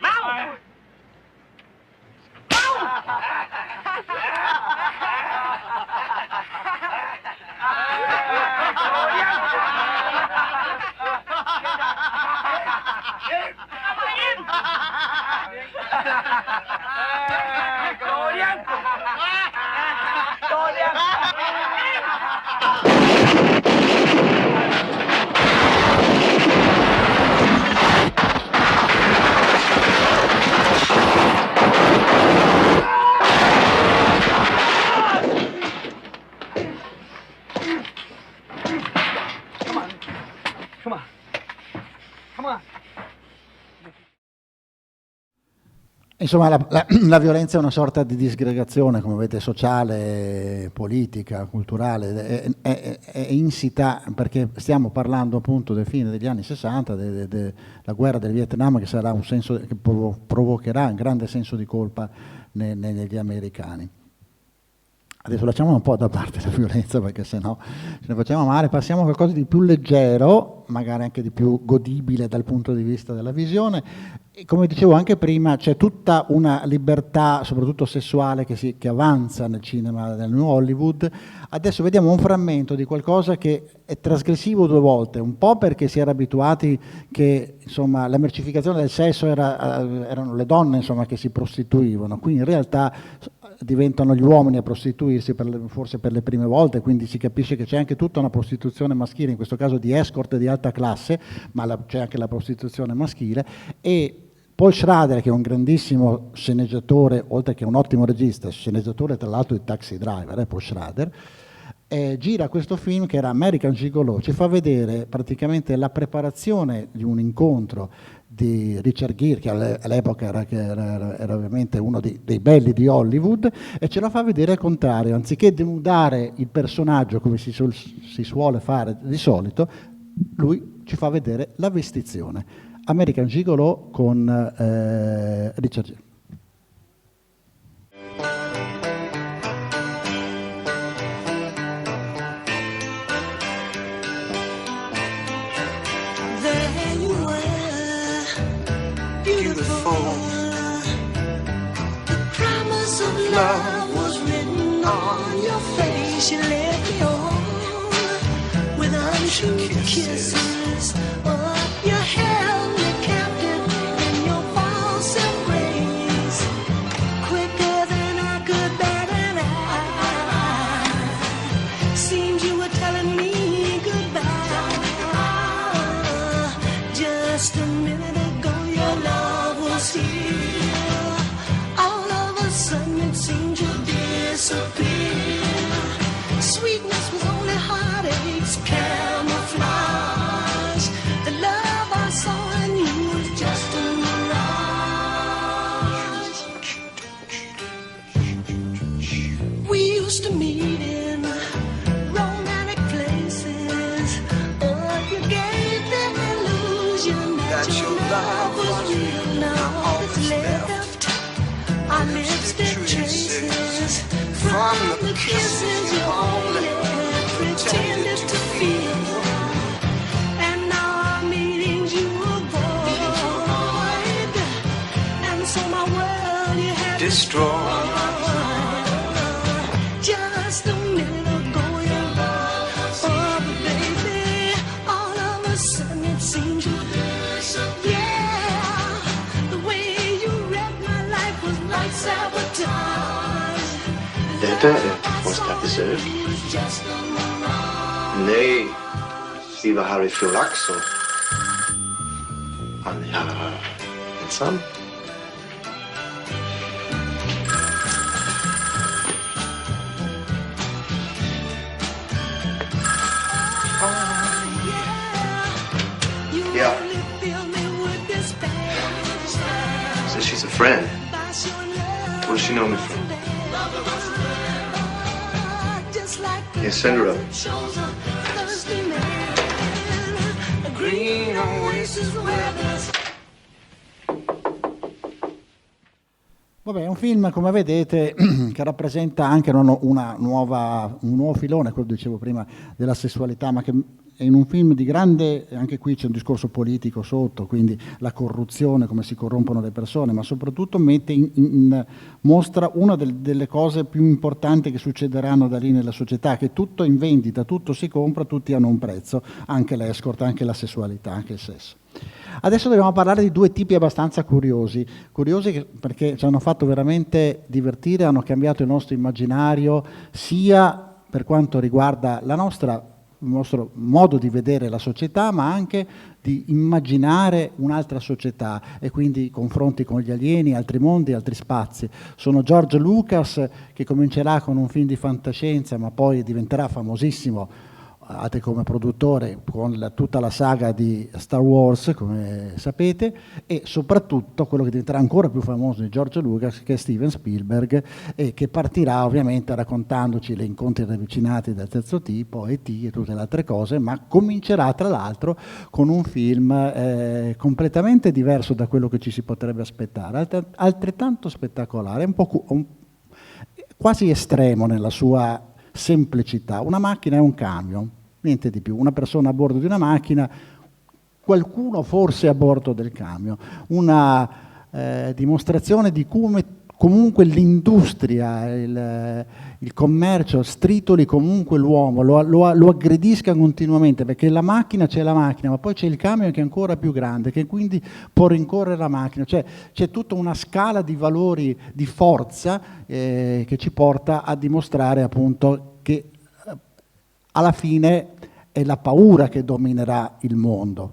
Mau. Come on. Insomma, la violenza è una sorta di disgregazione, come vedete, sociale, politica, culturale, è insita, perché stiamo parlando appunto del fine degli anni 60, della guerra del Vietnam, che sarà che provocherà un grande senso di colpa negli americani. Adesso lasciamo un po' da parte la violenza, perché sennò ce ne facciamo male. Passiamo a qualcosa di più leggero, magari anche di più godibile dal punto di vista della visione. E come dicevo anche prima, c'è tutta una libertà, soprattutto sessuale, che avanza nel cinema del New Hollywood. Adesso vediamo un frammento di qualcosa che è trasgressivo due volte, un po' perché si era abituati che insomma, la mercificazione del sesso erano le donne insomma, che si prostituivano, qui in realtà diventano gli uomini a prostituirsi forse per le prime volte, quindi si capisce che c'è anche tutta una prostituzione maschile, in questo caso di escort di alta classe, ma c'è anche la prostituzione maschile. E Paul Schrader, che è un grandissimo sceneggiatore, oltre che un ottimo regista, sceneggiatore tra l'altro di Taxi Driver, Paul Schrader, gira questo film che era American Gigolo, ci fa vedere praticamente la preparazione di un incontro di Richard Gere, che all'epoca era ovviamente uno dei belli di Hollywood, e ce la fa vedere al contrario, anziché denudare il personaggio come si suole fare di solito, lui ci fa vedere la vestizione. American Gigolo con Richard Gere. Love was written on your face. You led me on with untrue kisses. You held me captive in your false embrace, quicker than I could bat an eye. Seemed you were telling me goodbye. Just a minute ago, your love was here. It seemed to disappear. Sweetness was only heartaches, camouflage. The love I saw in you was just a mirage. We used to meet in romantic places. You gave them illusion that your love was real. Now all that's left are lipstick traces from the kisses you only pretended to feel. And now our meetings you avoid, and so my world you have destroyed. Just a minute ago you oh baby, all of a sudden it seems you disappear. Detta måste ha besök. Nej, vi var här i fjol också. Han är ensam. Yeah. So she's a friend. Where does she know me from? Yeah, send her up. Vabbè, è un film, come vedete, che rappresenta anche un nuovo filone, quello dicevo prima, della sessualità, ma che è in un film di grande, anche qui c'è un discorso politico sotto, quindi la corruzione, come si corrompono le persone, ma soprattutto mostra una delle cose più importanti che succederanno da lì nella società, che tutto è in vendita, tutto si compra, tutti hanno un prezzo, anche l'escort, anche la sessualità, anche il sesso. Adesso dobbiamo parlare di due tipi abbastanza curiosi perché ci hanno fatto veramente divertire, hanno cambiato il nostro immaginario, sia per quanto riguarda il nostro modo di vedere la società, ma anche di immaginare un'altra società e quindi confronti con gli alieni, altri mondi, altri spazi. Sono George Lucas, che comincerà con un film di fantascienza, ma poi diventerà famosissimo come produttore con tutta la saga di Star Wars, come sapete, e soprattutto quello che diventerà ancora più famoso di George Lucas, che è Steven Spielberg, e che partirà ovviamente raccontandoci le incontri ravvicinati del terzo tipo, E.T. e tutte le altre cose, ma comincerà tra l'altro con un film completamente diverso da quello che ci si potrebbe aspettare, altrettanto spettacolare, un po' quasi estremo nella sua semplicità. Una macchina è un camion, niente di più, una persona a bordo di una macchina, qualcuno forse a bordo del camion, una dimostrazione di come comunque l'industria, il commercio stritoli comunque l'uomo, lo aggredisca continuamente, perché la macchina c'è la macchina, ma poi c'è il camion che è ancora più grande, che quindi può rincorrere la macchina, cioè c'è tutta una scala di valori di forza che ci porta a dimostrare appunto che alla fine è la paura che dominerà il mondo.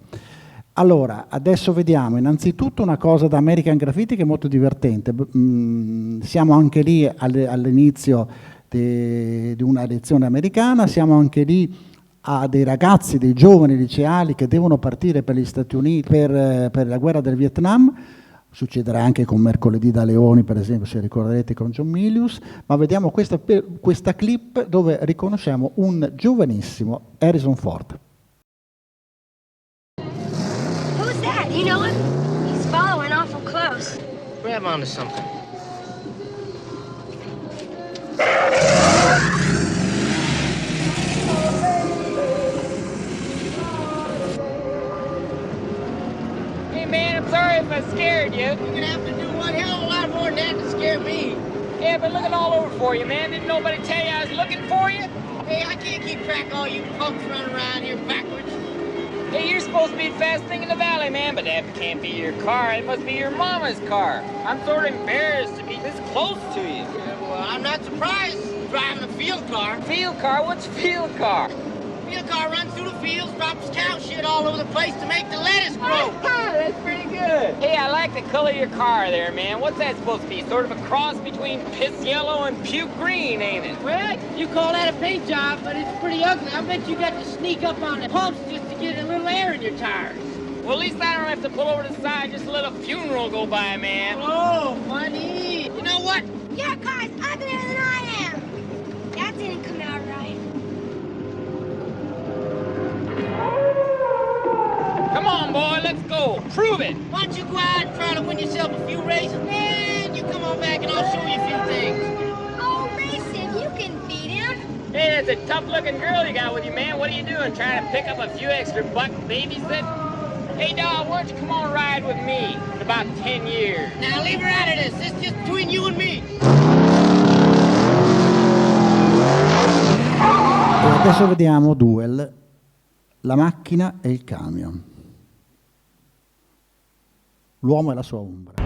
Allora, adesso vediamo innanzitutto una cosa da American Graffiti che è molto divertente. Siamo anche lì all'inizio di una elezione americana, siamo anche lì a dei ragazzi, dei giovani liceali che devono partire per gli Stati Uniti per la guerra del Vietnam. Succederà anche con Mercoledì da Leoni, per esempio, se ricorderete, con John Milius, ma vediamo questa clip dove riconosciamo un giovanissimo Harrison Ford. Who's that? You know him? He's following awful close. Grab onto something. Hey man, I'm sorry if I scared you. You're gonna have to do one hell of a lot more than that to scare me. Yeah, but looking all over for you, man. Didn't nobody tell you I was looking for you? Hey, I can't keep track of all you punks running around here backwards. Hey, you're supposed to be the fastest thing in the valley, man, but that can't be your car. It must be your mama's car. I'm sort of embarrassed to be this close to you. Yeah, well, I'm not surprised driving a field car. Field car? What's field car? Field car runs through the fields, drops cow shit all over the place to make the lettuce grow. That's pretty good. Hey, I like the color of your car there, man. What's that supposed to be? Sort of a cross between piss yellow and puke green, ain't it? Well, you call that a paint job, but it's pretty ugly. I bet you got to sneak up on the pumps just to get a little air in your tires. Well, at least I don't have to pull over to the side just to let a funeral go by, man. Oh, funny. You know what? Your car's uglier than I am. That didn't come out right. Come on, boy, let's go. Prove it. Why don't you go out and try to win yourself a few races? Man, you come on back and I'll show you a few things. Oh, Mason, you can beat him. Hey, that's a tough-looking girl you got with you, man. What are you doing, trying to pick up a few extra buck babysit? Hey, dog, why don't you come on ride with me in about 10 years? Now, leave her out of this. This is just between you and me. E adesso vediamo Duel, la macchina e il camion. L'uomo e la sua ombra.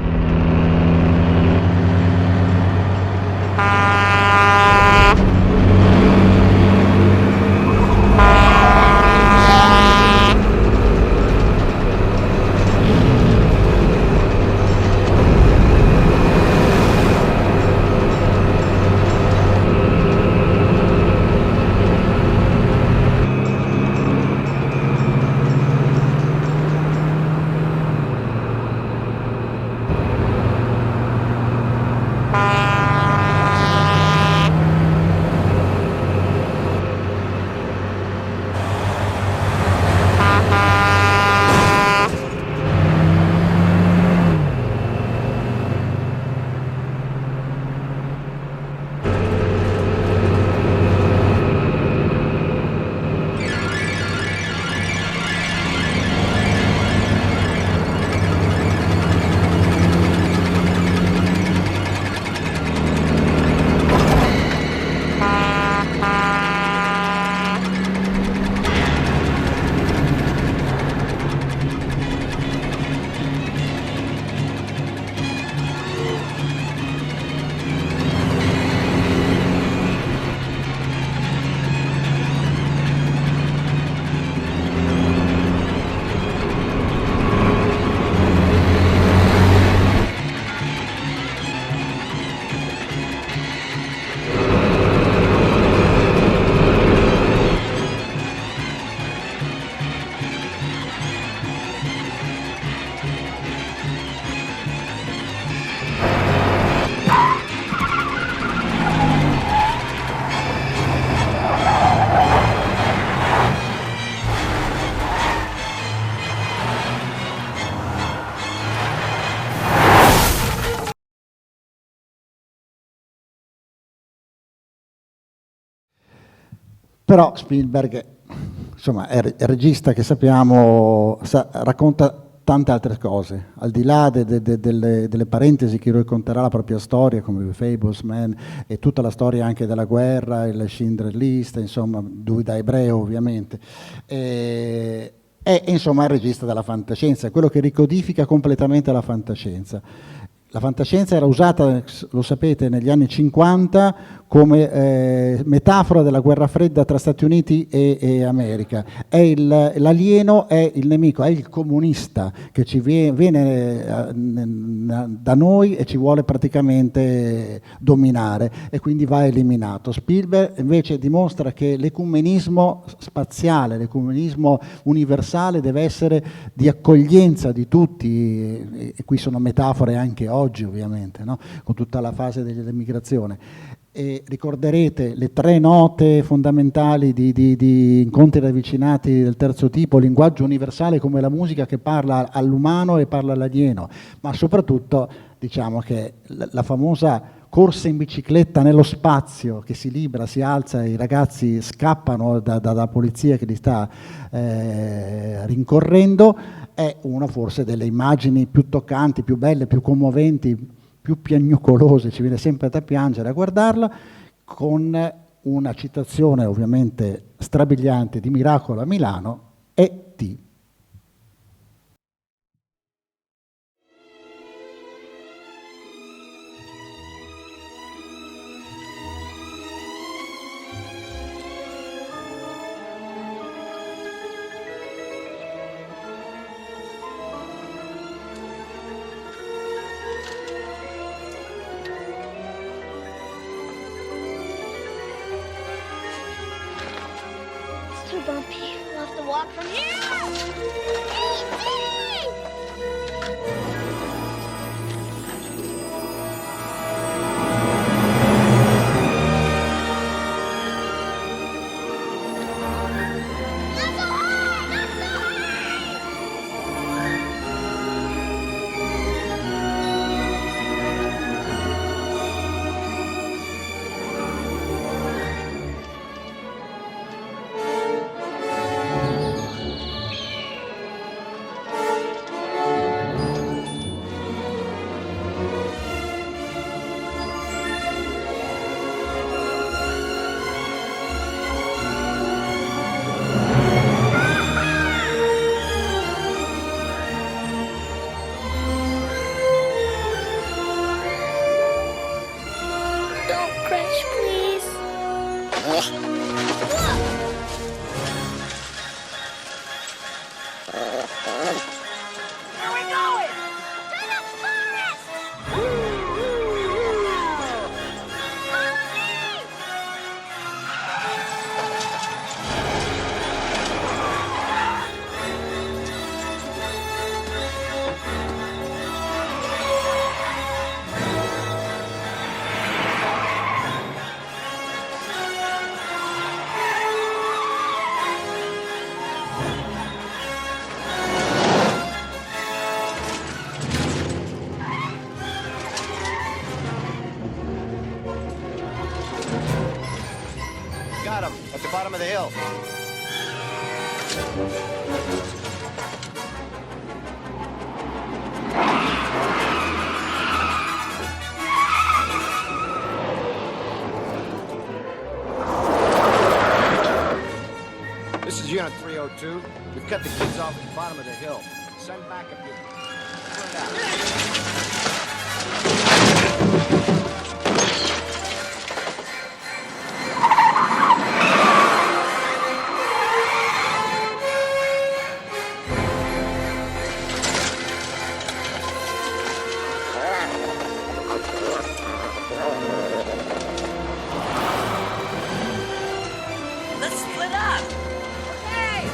Però Spielberg, insomma, è il regista che sappiamo, racconta tante altre cose, al di là delle parentesi che lui racconterà la propria storia, come The Fables Man, e tutta la storia anche della guerra, il Schindler List, insomma, lui da ebreo ovviamente. È insomma il regista della fantascienza, quello che ricodifica completamente la fantascienza. La fantascienza era usata, lo sapete, negli anni 50 come metafora della guerra fredda tra Stati Uniti e America. L'alieno è il nemico, è il comunista che ci viene da noi e ci vuole praticamente dominare e quindi va eliminato. Spielberg invece dimostra che l'ecumenismo spaziale, l'ecumenismo universale deve essere di accoglienza di tutti, e qui sono metafore anche oggi ovviamente, no? Con tutta la fase dell'emigrazione. E ricorderete le 3 note fondamentali di incontri ravvicinati del terzo tipo: linguaggio universale come la musica che parla all'umano e parla all'alieno, ma soprattutto diciamo che la famosa corsa in bicicletta nello spazio, che si libera, si alza e i ragazzi scappano dalla polizia che li sta rincorrendo, è una forse delle immagini più toccanti, più belle, più commoventi, più piagnucolose, ci viene sempre da piangere a guardarla, con una citazione ovviamente strabiliante di Miracolo a Milano, E.T. Too bumpy. We'll have to walk from here. Don't crash, please. Where are we going? To the forest! Follow me! Got him at the bottom of the hill. This is Unit 302. We've cut the kids off at the bottom of the hill. Send backup units. Turn out. Let's split up. Okay.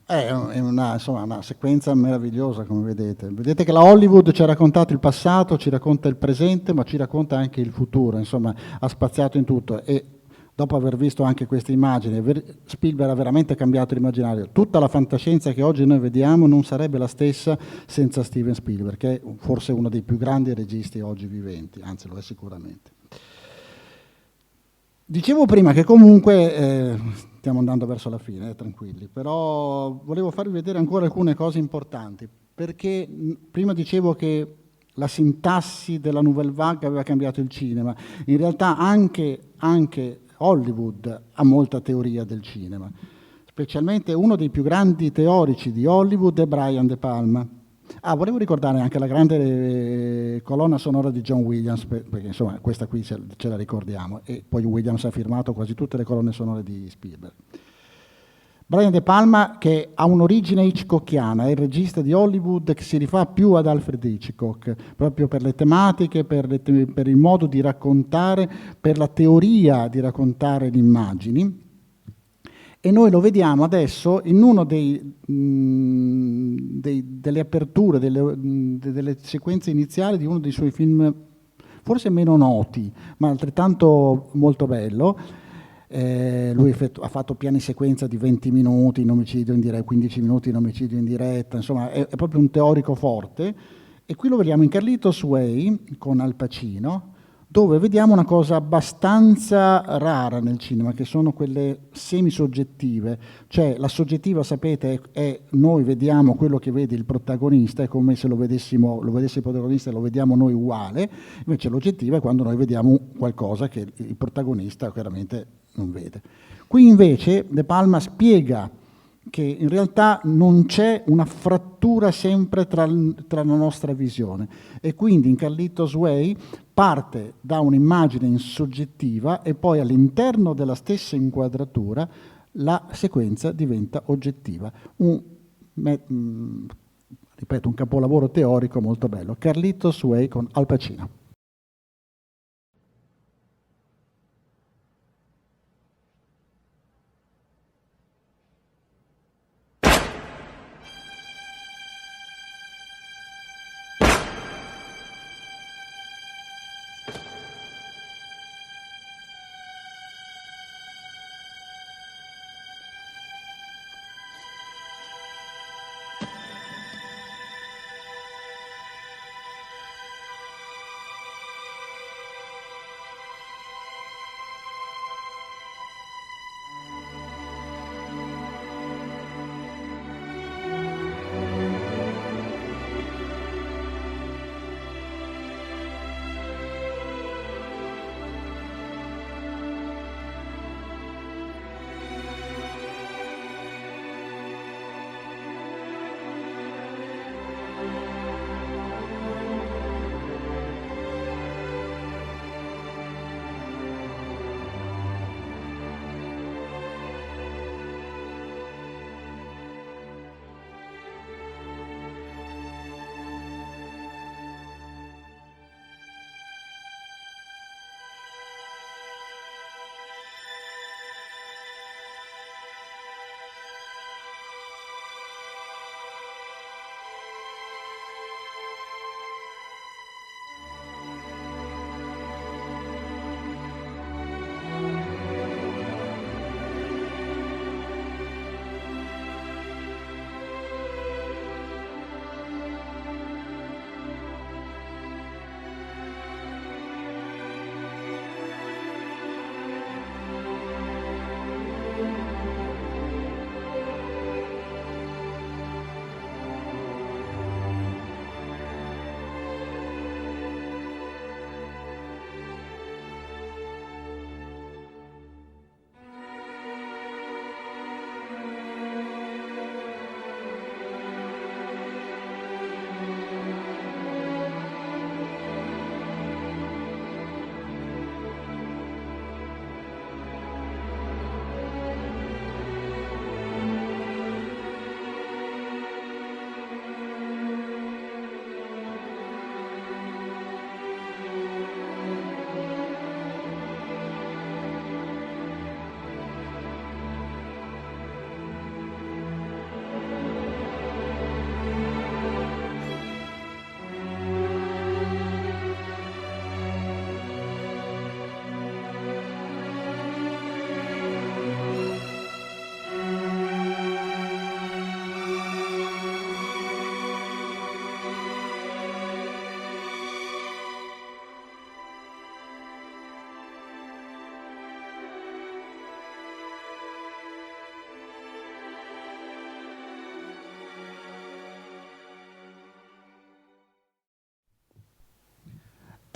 insomma, una sequenza meravigliosa, come vedete. Vedete che la Hollywood ci ha raccontato il passato, ci racconta il presente, ma ci racconta anche il futuro, insomma, ha spaziato in tutto. E dopo aver visto anche queste immagini, Spielberg ha veramente cambiato l'immaginario. Tutta la fantascienza che oggi noi vediamo non sarebbe la stessa senza Steven Spielberg, che è forse uno dei più grandi registi oggi viventi, anzi lo è sicuramente. Dicevo prima che comunque, stiamo andando verso la fine, tranquilli, però volevo farvi vedere ancora alcune cose importanti, perché prima dicevo che la sintassi della Nouvelle Vague aveva cambiato il cinema. In realtà anche Hollywood ha molta teoria del cinema, specialmente uno dei più grandi teorici di Hollywood è Brian De Palma. Volevo ricordare anche la grande colonna sonora di John Williams, perché insomma questa qui ce la ricordiamo, e poi Williams ha firmato quasi tutte le colonne sonore di Spielberg. Brian De Palma, che ha un'origine hitchcockiana, è il regista di Hollywood che si rifà più ad Alfred Hitchcock, proprio per le tematiche, per il modo di raccontare, per la teoria di raccontare le immagini. E noi lo vediamo adesso in uno delle aperture, delle sequenze iniziali di uno dei suoi film, forse meno noti, ma altrettanto molto bello. Lui ha fatto piani sequenza di 20 minuti in omicidio in diretta, 15 minuti in omicidio in diretta, insomma è proprio un teorico forte. E qui lo vediamo in Carlitos Way con Al Pacino, dove vediamo una cosa abbastanza rara nel cinema, che sono quelle semisoggettive. Cioè la soggettiva, sapete, è noi vediamo quello che vede il protagonista, è come se lo vedesse il protagonista e lo vediamo noi uguale, invece l'oggettiva è quando noi vediamo qualcosa che il protagonista chiaramente non vede. Qui invece De Palma spiega che in realtà non c'è una frattura sempre tra la nostra visione, e quindi in Carlitos Way parte da un'immagine in soggettiva e poi all'interno della stessa inquadratura la sequenza diventa oggettiva. Ripeto, un capolavoro teorico molto bello. Carlitos Way con Al Pacino.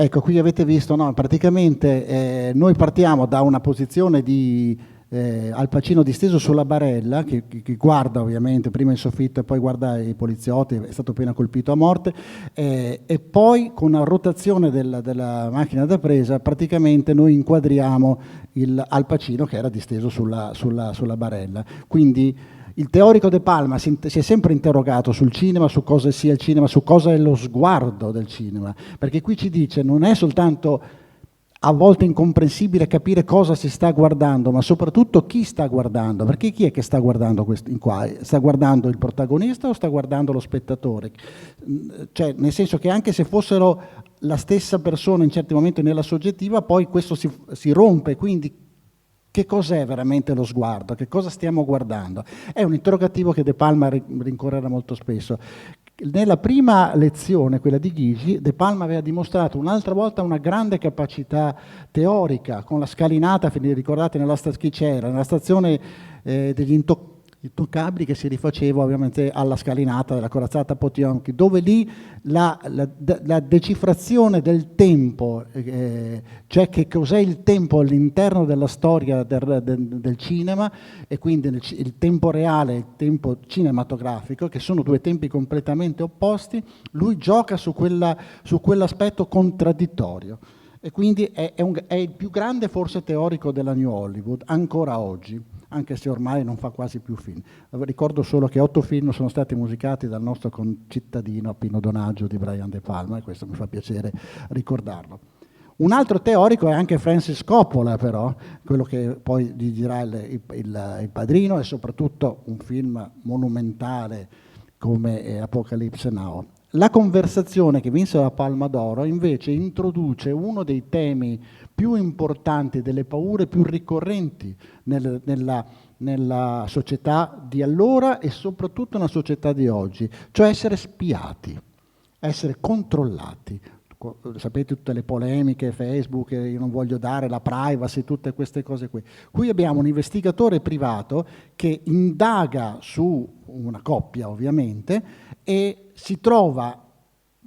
Ecco, qui avete visto, no? Praticamente noi partiamo da una posizione di Al Pacino disteso sulla barella, che guarda ovviamente prima il soffitto e poi guarda i poliziotti, è stato appena colpito a morte, e poi con una rotazione della macchina da presa praticamente noi inquadriamo Al Pacino che era disteso sulla barella. Quindi il teorico De Palma si è sempre interrogato sul cinema, su cosa sia il cinema, su cosa è lo sguardo del cinema, perché qui ci dice non è soltanto a volte incomprensibile capire cosa si sta guardando, ma soprattutto chi sta guardando, perché chi è che sta guardando qua? Sta guardando il protagonista o sta guardando lo spettatore? Cioè, nel senso che anche se fossero la stessa persona in certi momenti nella soggettiva, poi questo si rompe, quindi che cos'è veramente lo sguardo? Che cosa stiamo guardando? È un interrogativo che De Palma rincorrerà molto spesso. Nella prima lezione, quella di Gysi, De Palma aveva dimostrato un'altra volta una grande capacità teorica, con la scalinata, ricordate nella stazione degli intoccabili, che si rifaceva ovviamente alla scalinata della corazzata Potionchi, dove lì la decifrazione del tempo, cioè che cos'è il tempo all'interno della storia del cinema, e quindi il tempo reale e il tempo cinematografico, che sono due tempi completamente opposti, lui gioca su quell'aspetto contraddittorio. E quindi è il più grande forse teorico della New Hollywood ancora oggi, anche se ormai non fa quasi più film. Ricordo solo che 8 film sono stati musicati dal nostro concittadino Pino Donaggio di Brian De Palma, e questo mi fa piacere ricordarlo. Un altro teorico è anche Francis Coppola, però, quello che poi gli dirà il Padrino, e soprattutto un film monumentale come Apocalypse Now. La Conversazione, che vinse la Palma d'Oro, invece introduce uno dei temi più importanti, delle paure più ricorrenti nella società di allora e soprattutto nella società di oggi, cioè essere spiati, essere controllati. Sapete tutte le polemiche, Facebook, io non voglio dare la privacy, tutte queste cose qui. Qui abbiamo un investigatore privato che indaga su una coppia, ovviamente, e si trova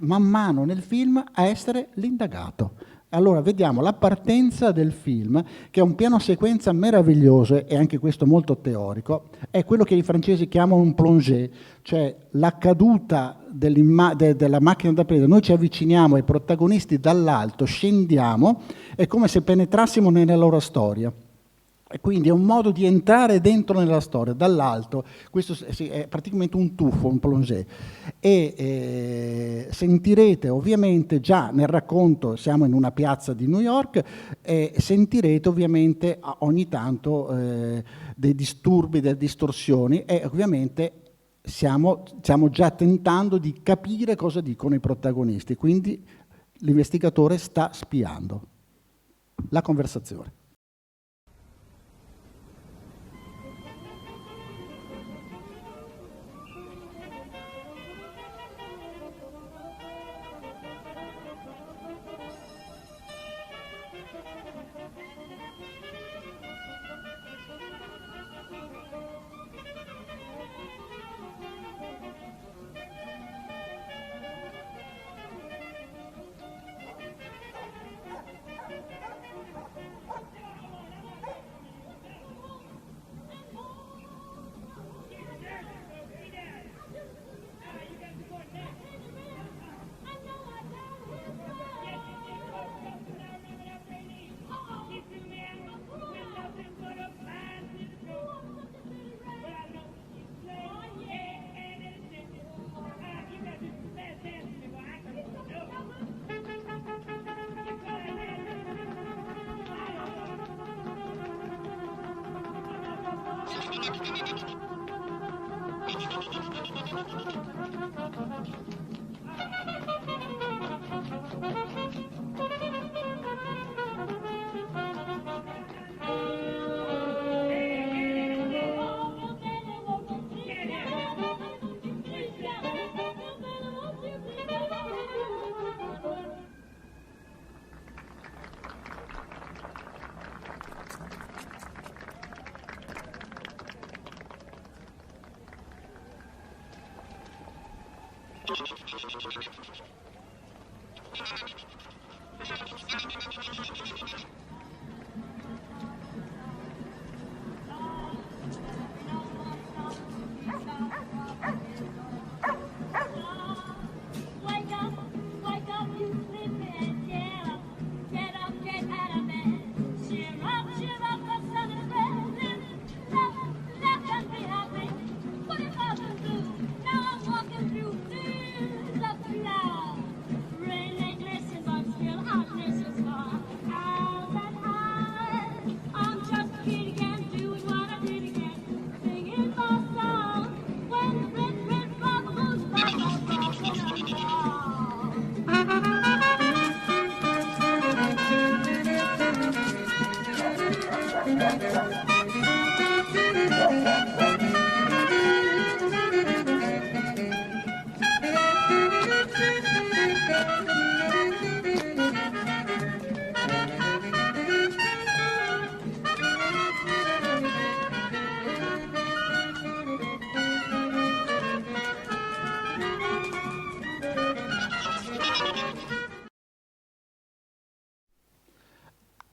man mano nel film a essere l'indagato. Allora vediamo la partenza del film, che è un piano sequenza meraviglioso, e anche questo molto teorico, è quello che i francesi chiamano un plongée, cioè la caduta della macchina da presa. Noi ci avviciniamo ai protagonisti dall'alto, scendiamo, è come se penetrassimo nella loro storia. E quindi è un modo di entrare dentro nella storia, dall'alto. Questo è praticamente un tuffo, un plongée. E sentirete ovviamente già nel racconto, siamo in una piazza di New York, e sentirete ovviamente ogni tanto dei disturbi, delle distorsioni, e ovviamente stiamo già tentando di capire cosa dicono i protagonisti. Quindi l'investigatore sta spiando. La Conversazione.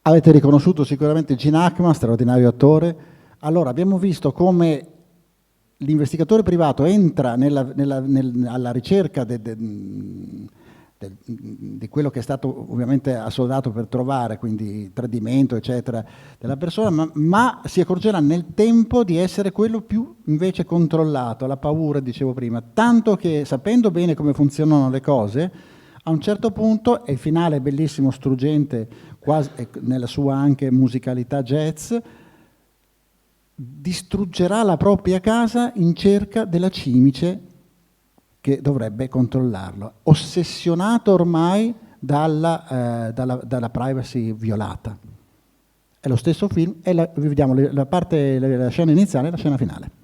Avete riconosciuto sicuramente Gene Hackman, straordinario attore. Allora, abbiamo visto come l'investigatore privato entra alla ricerca di quello che è stato ovviamente assoldato per trovare, quindi tradimento, eccetera, della persona, ma si accorgerà nel tempo di essere quello più invece controllato, la paura, dicevo prima, tanto che sapendo bene come funzionano le cose, a un certo punto, e il finale è bellissimo, struggente, quasi nella sua anche musicalità jazz, distruggerà la propria casa in cerca della cimice che dovrebbe controllarlo, ossessionato ormai dalla privacy violata. È lo stesso film e vediamo la scena iniziale e la scena finale.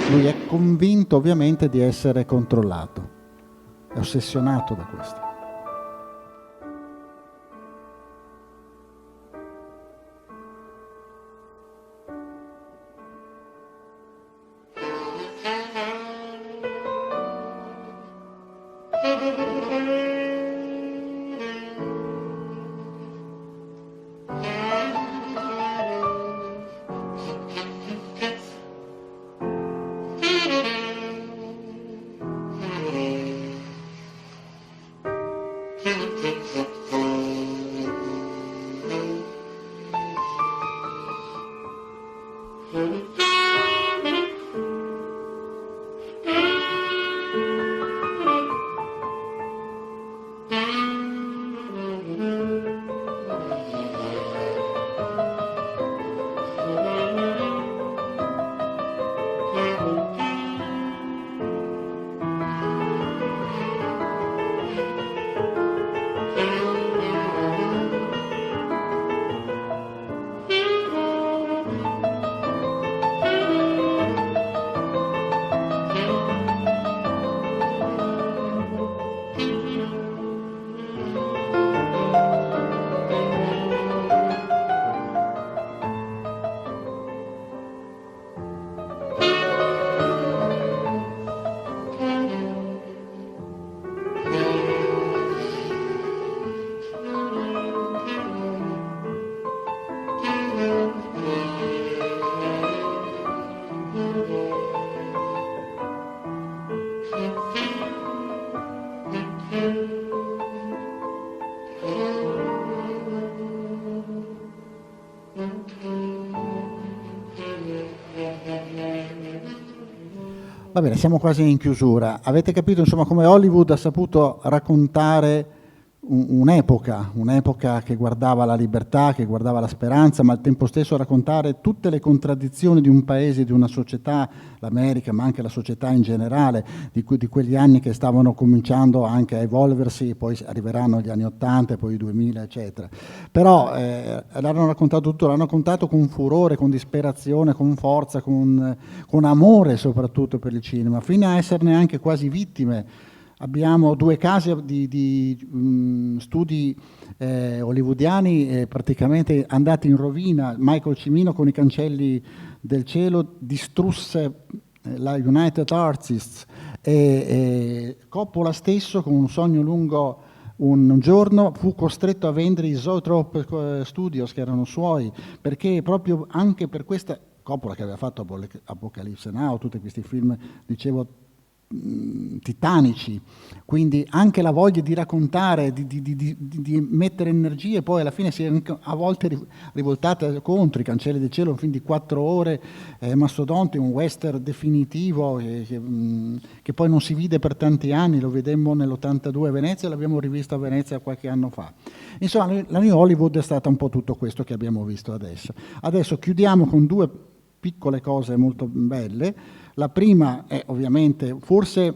Lui è convinto ovviamente di essere controllato, è ossessionato da questo. Va bene, siamo quasi in chiusura. Avete capito insomma come Hollywood ha saputo raccontare un'epoca che guardava la libertà, che guardava la speranza, ma al tempo stesso raccontare tutte le contraddizioni di un paese, di una società, l'America, ma anche la società in generale, di quegli anni che stavano cominciando anche a evolversi, poi arriveranno gli anni '80, poi i 2000, eccetera. Però l'hanno raccontato tutto, l'hanno raccontato con furore, con disperazione, con forza, con amore soprattutto per il cinema, fino a esserne anche quasi vittime. Abbiamo 2 casi di studi hollywoodiani praticamente andati in rovina. Michael Cimino con I Cancelli del Cielo distrusse la United Artists, e Coppola stesso con Un sogno lungo un giorno fu costretto a vendere i Zoetrope Studios, che erano suoi, perché proprio anche per questa Coppola, che aveva fatto Apocalypse Now, tutti questi film, dicevo, titanici, quindi anche la voglia di raccontare, di mettere energie, poi alla fine si è a volte rivoltata contro. I Cancelli del Cielo, un film di 4 ore, mastodonte, un western definitivo che poi non si vide per tanti anni, lo vedemmo nell'82 a Venezia e l'abbiamo rivisto a Venezia qualche anno fa. Insomma, la New Hollywood è stata un po' tutto questo che abbiamo visto adesso. Adesso chiudiamo con 2 piccole cose molto belle. La prima è ovviamente forse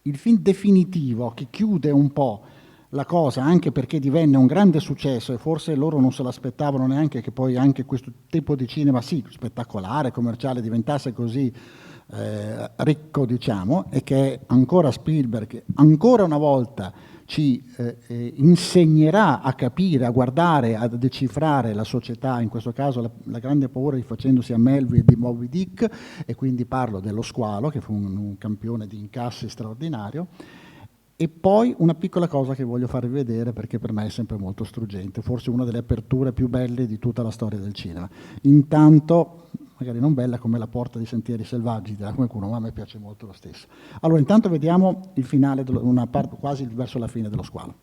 il film definitivo che chiude un po' la cosa, anche perché divenne un grande successo e forse loro non se l'aspettavano neanche che poi anche questo tipo di cinema, sì, spettacolare, commerciale, diventasse così ricco, diciamo, e che ancora Spielberg, ancora una volta, ci insegnerà a capire, a guardare, a decifrare la società, in questo caso la grande paura rifacendosi a Melville di Moby Dick, e quindi parlo dello Squalo, che fu un campione di incassi straordinario. E poi una piccola cosa che voglio farvi vedere, perché per me è sempre molto struggente, forse una delle aperture più belle di tutta la storia del cinema. Intanto, magari non bella come La porta dei sentieri selvaggi, dirà qualcuno, ma a me piace molto lo stesso. Allora, intanto vediamo il finale, una parte quasi verso la fine dello Squalo.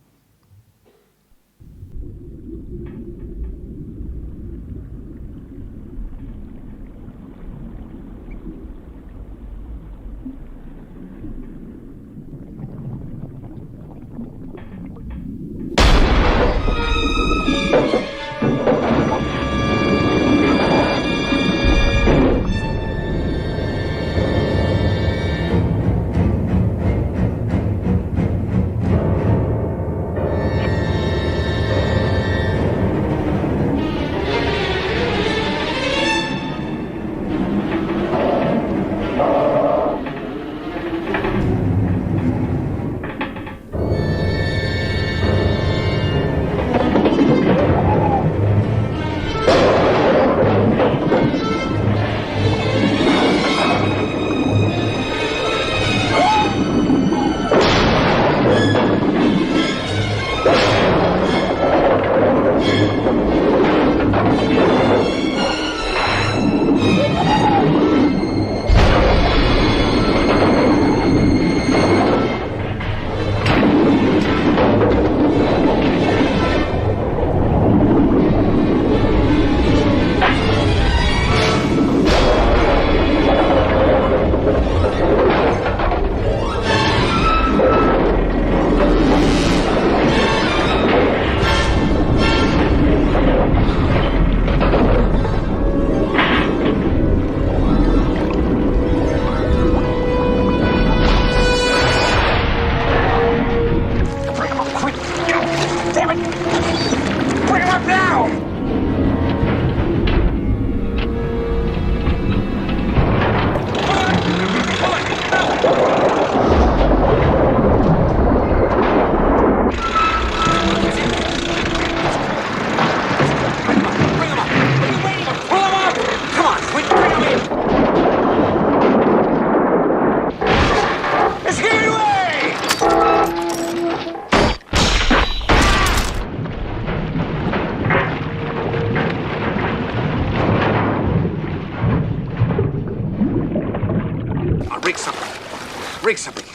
Rig something.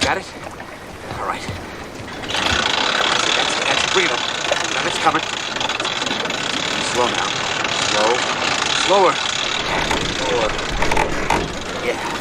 Got it? All right. That's bring it up. Now it's coming. Slow now. Slower. Yeah.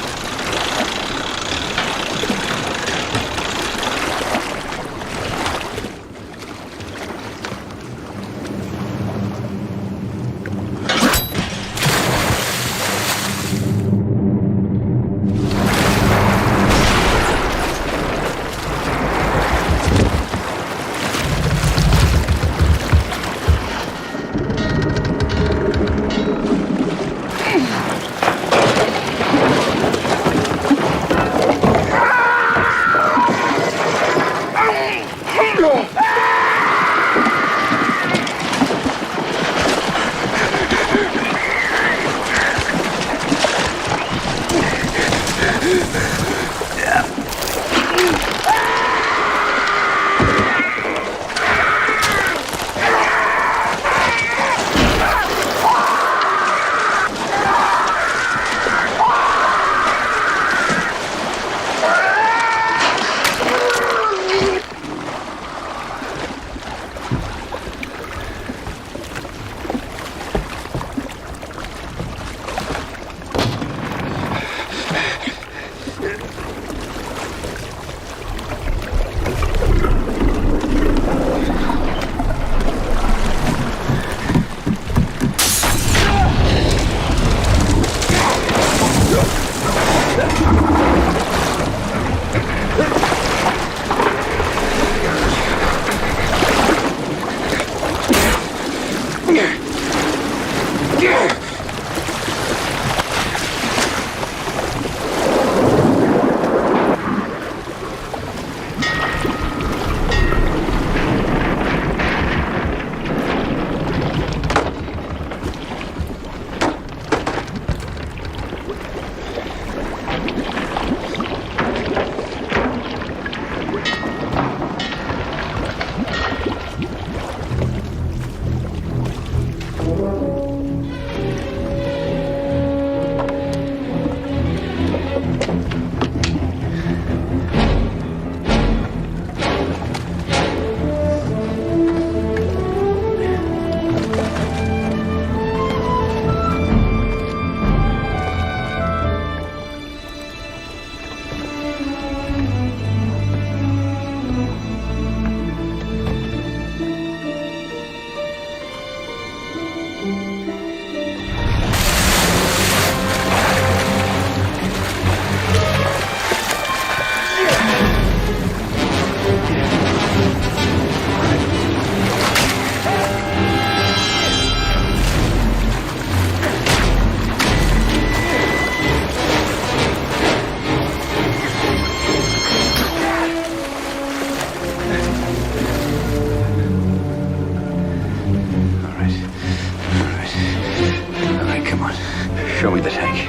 Show me the tank.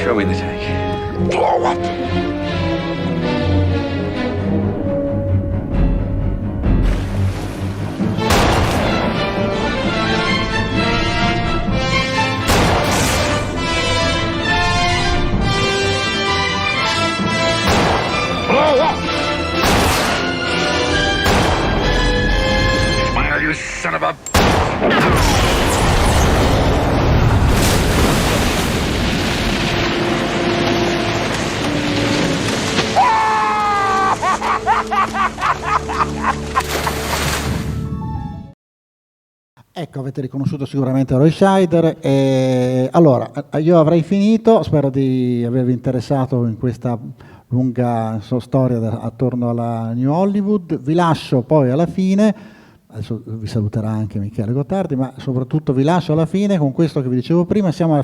Show me the tank. Blow up! Blow up! Fire, you son of a... Ecco, avete riconosciuto sicuramente Roy Scheider. Allora, io avrei finito, spero di avervi interessato in questa lunga storia attorno alla New Hollywood. Vi lascio poi alla fine, adesso vi saluterà anche Michele Gottardi, ma soprattutto vi lascio alla fine con questo che vi dicevo prima. Siamo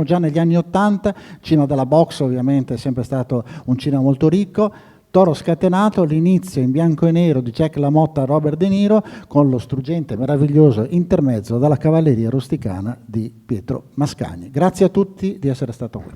già negli anni '80, cinema della box ovviamente è sempre stato un cinema molto ricco. Toro scatenato, l'inizio in bianco e nero di Jack LaMotta e Robert De Niro, con lo struggente meraviglioso intermezzo dalla cavalleria rusticana di Pietro Mascagni. Grazie a tutti di essere stato qui.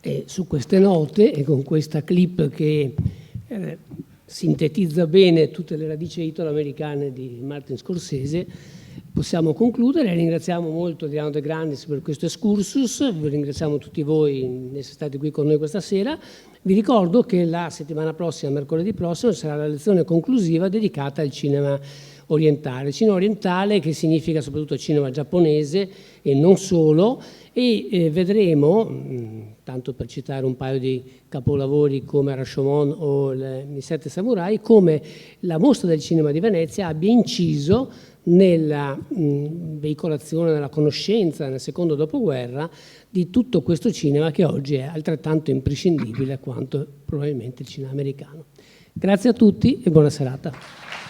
E su queste note e con questa clip che sintetizza bene tutte le radici italo-americane di Martin Scorsese, possiamo concludere. Ringraziamo molto Adriano De Grandis per questo excursus, vi ringraziamo tutti voi di essere stati qui con noi questa sera. Vi ricordo che la settimana prossima, mercoledì prossimo, sarà la lezione conclusiva dedicata al cinema orientale. Cinema orientale che significa soprattutto cinema giapponese e non solo, e vedremo, tanto per citare un paio di capolavori come Rashomon o I Sette Samurai, come la Mostra del Cinema di Venezia abbia inciso nella veicolazione, nella conoscenza nel secondo dopoguerra di tutto questo cinema che oggi è altrettanto imprescindibile quanto probabilmente il cinema americano. Grazie a tutti e buona serata.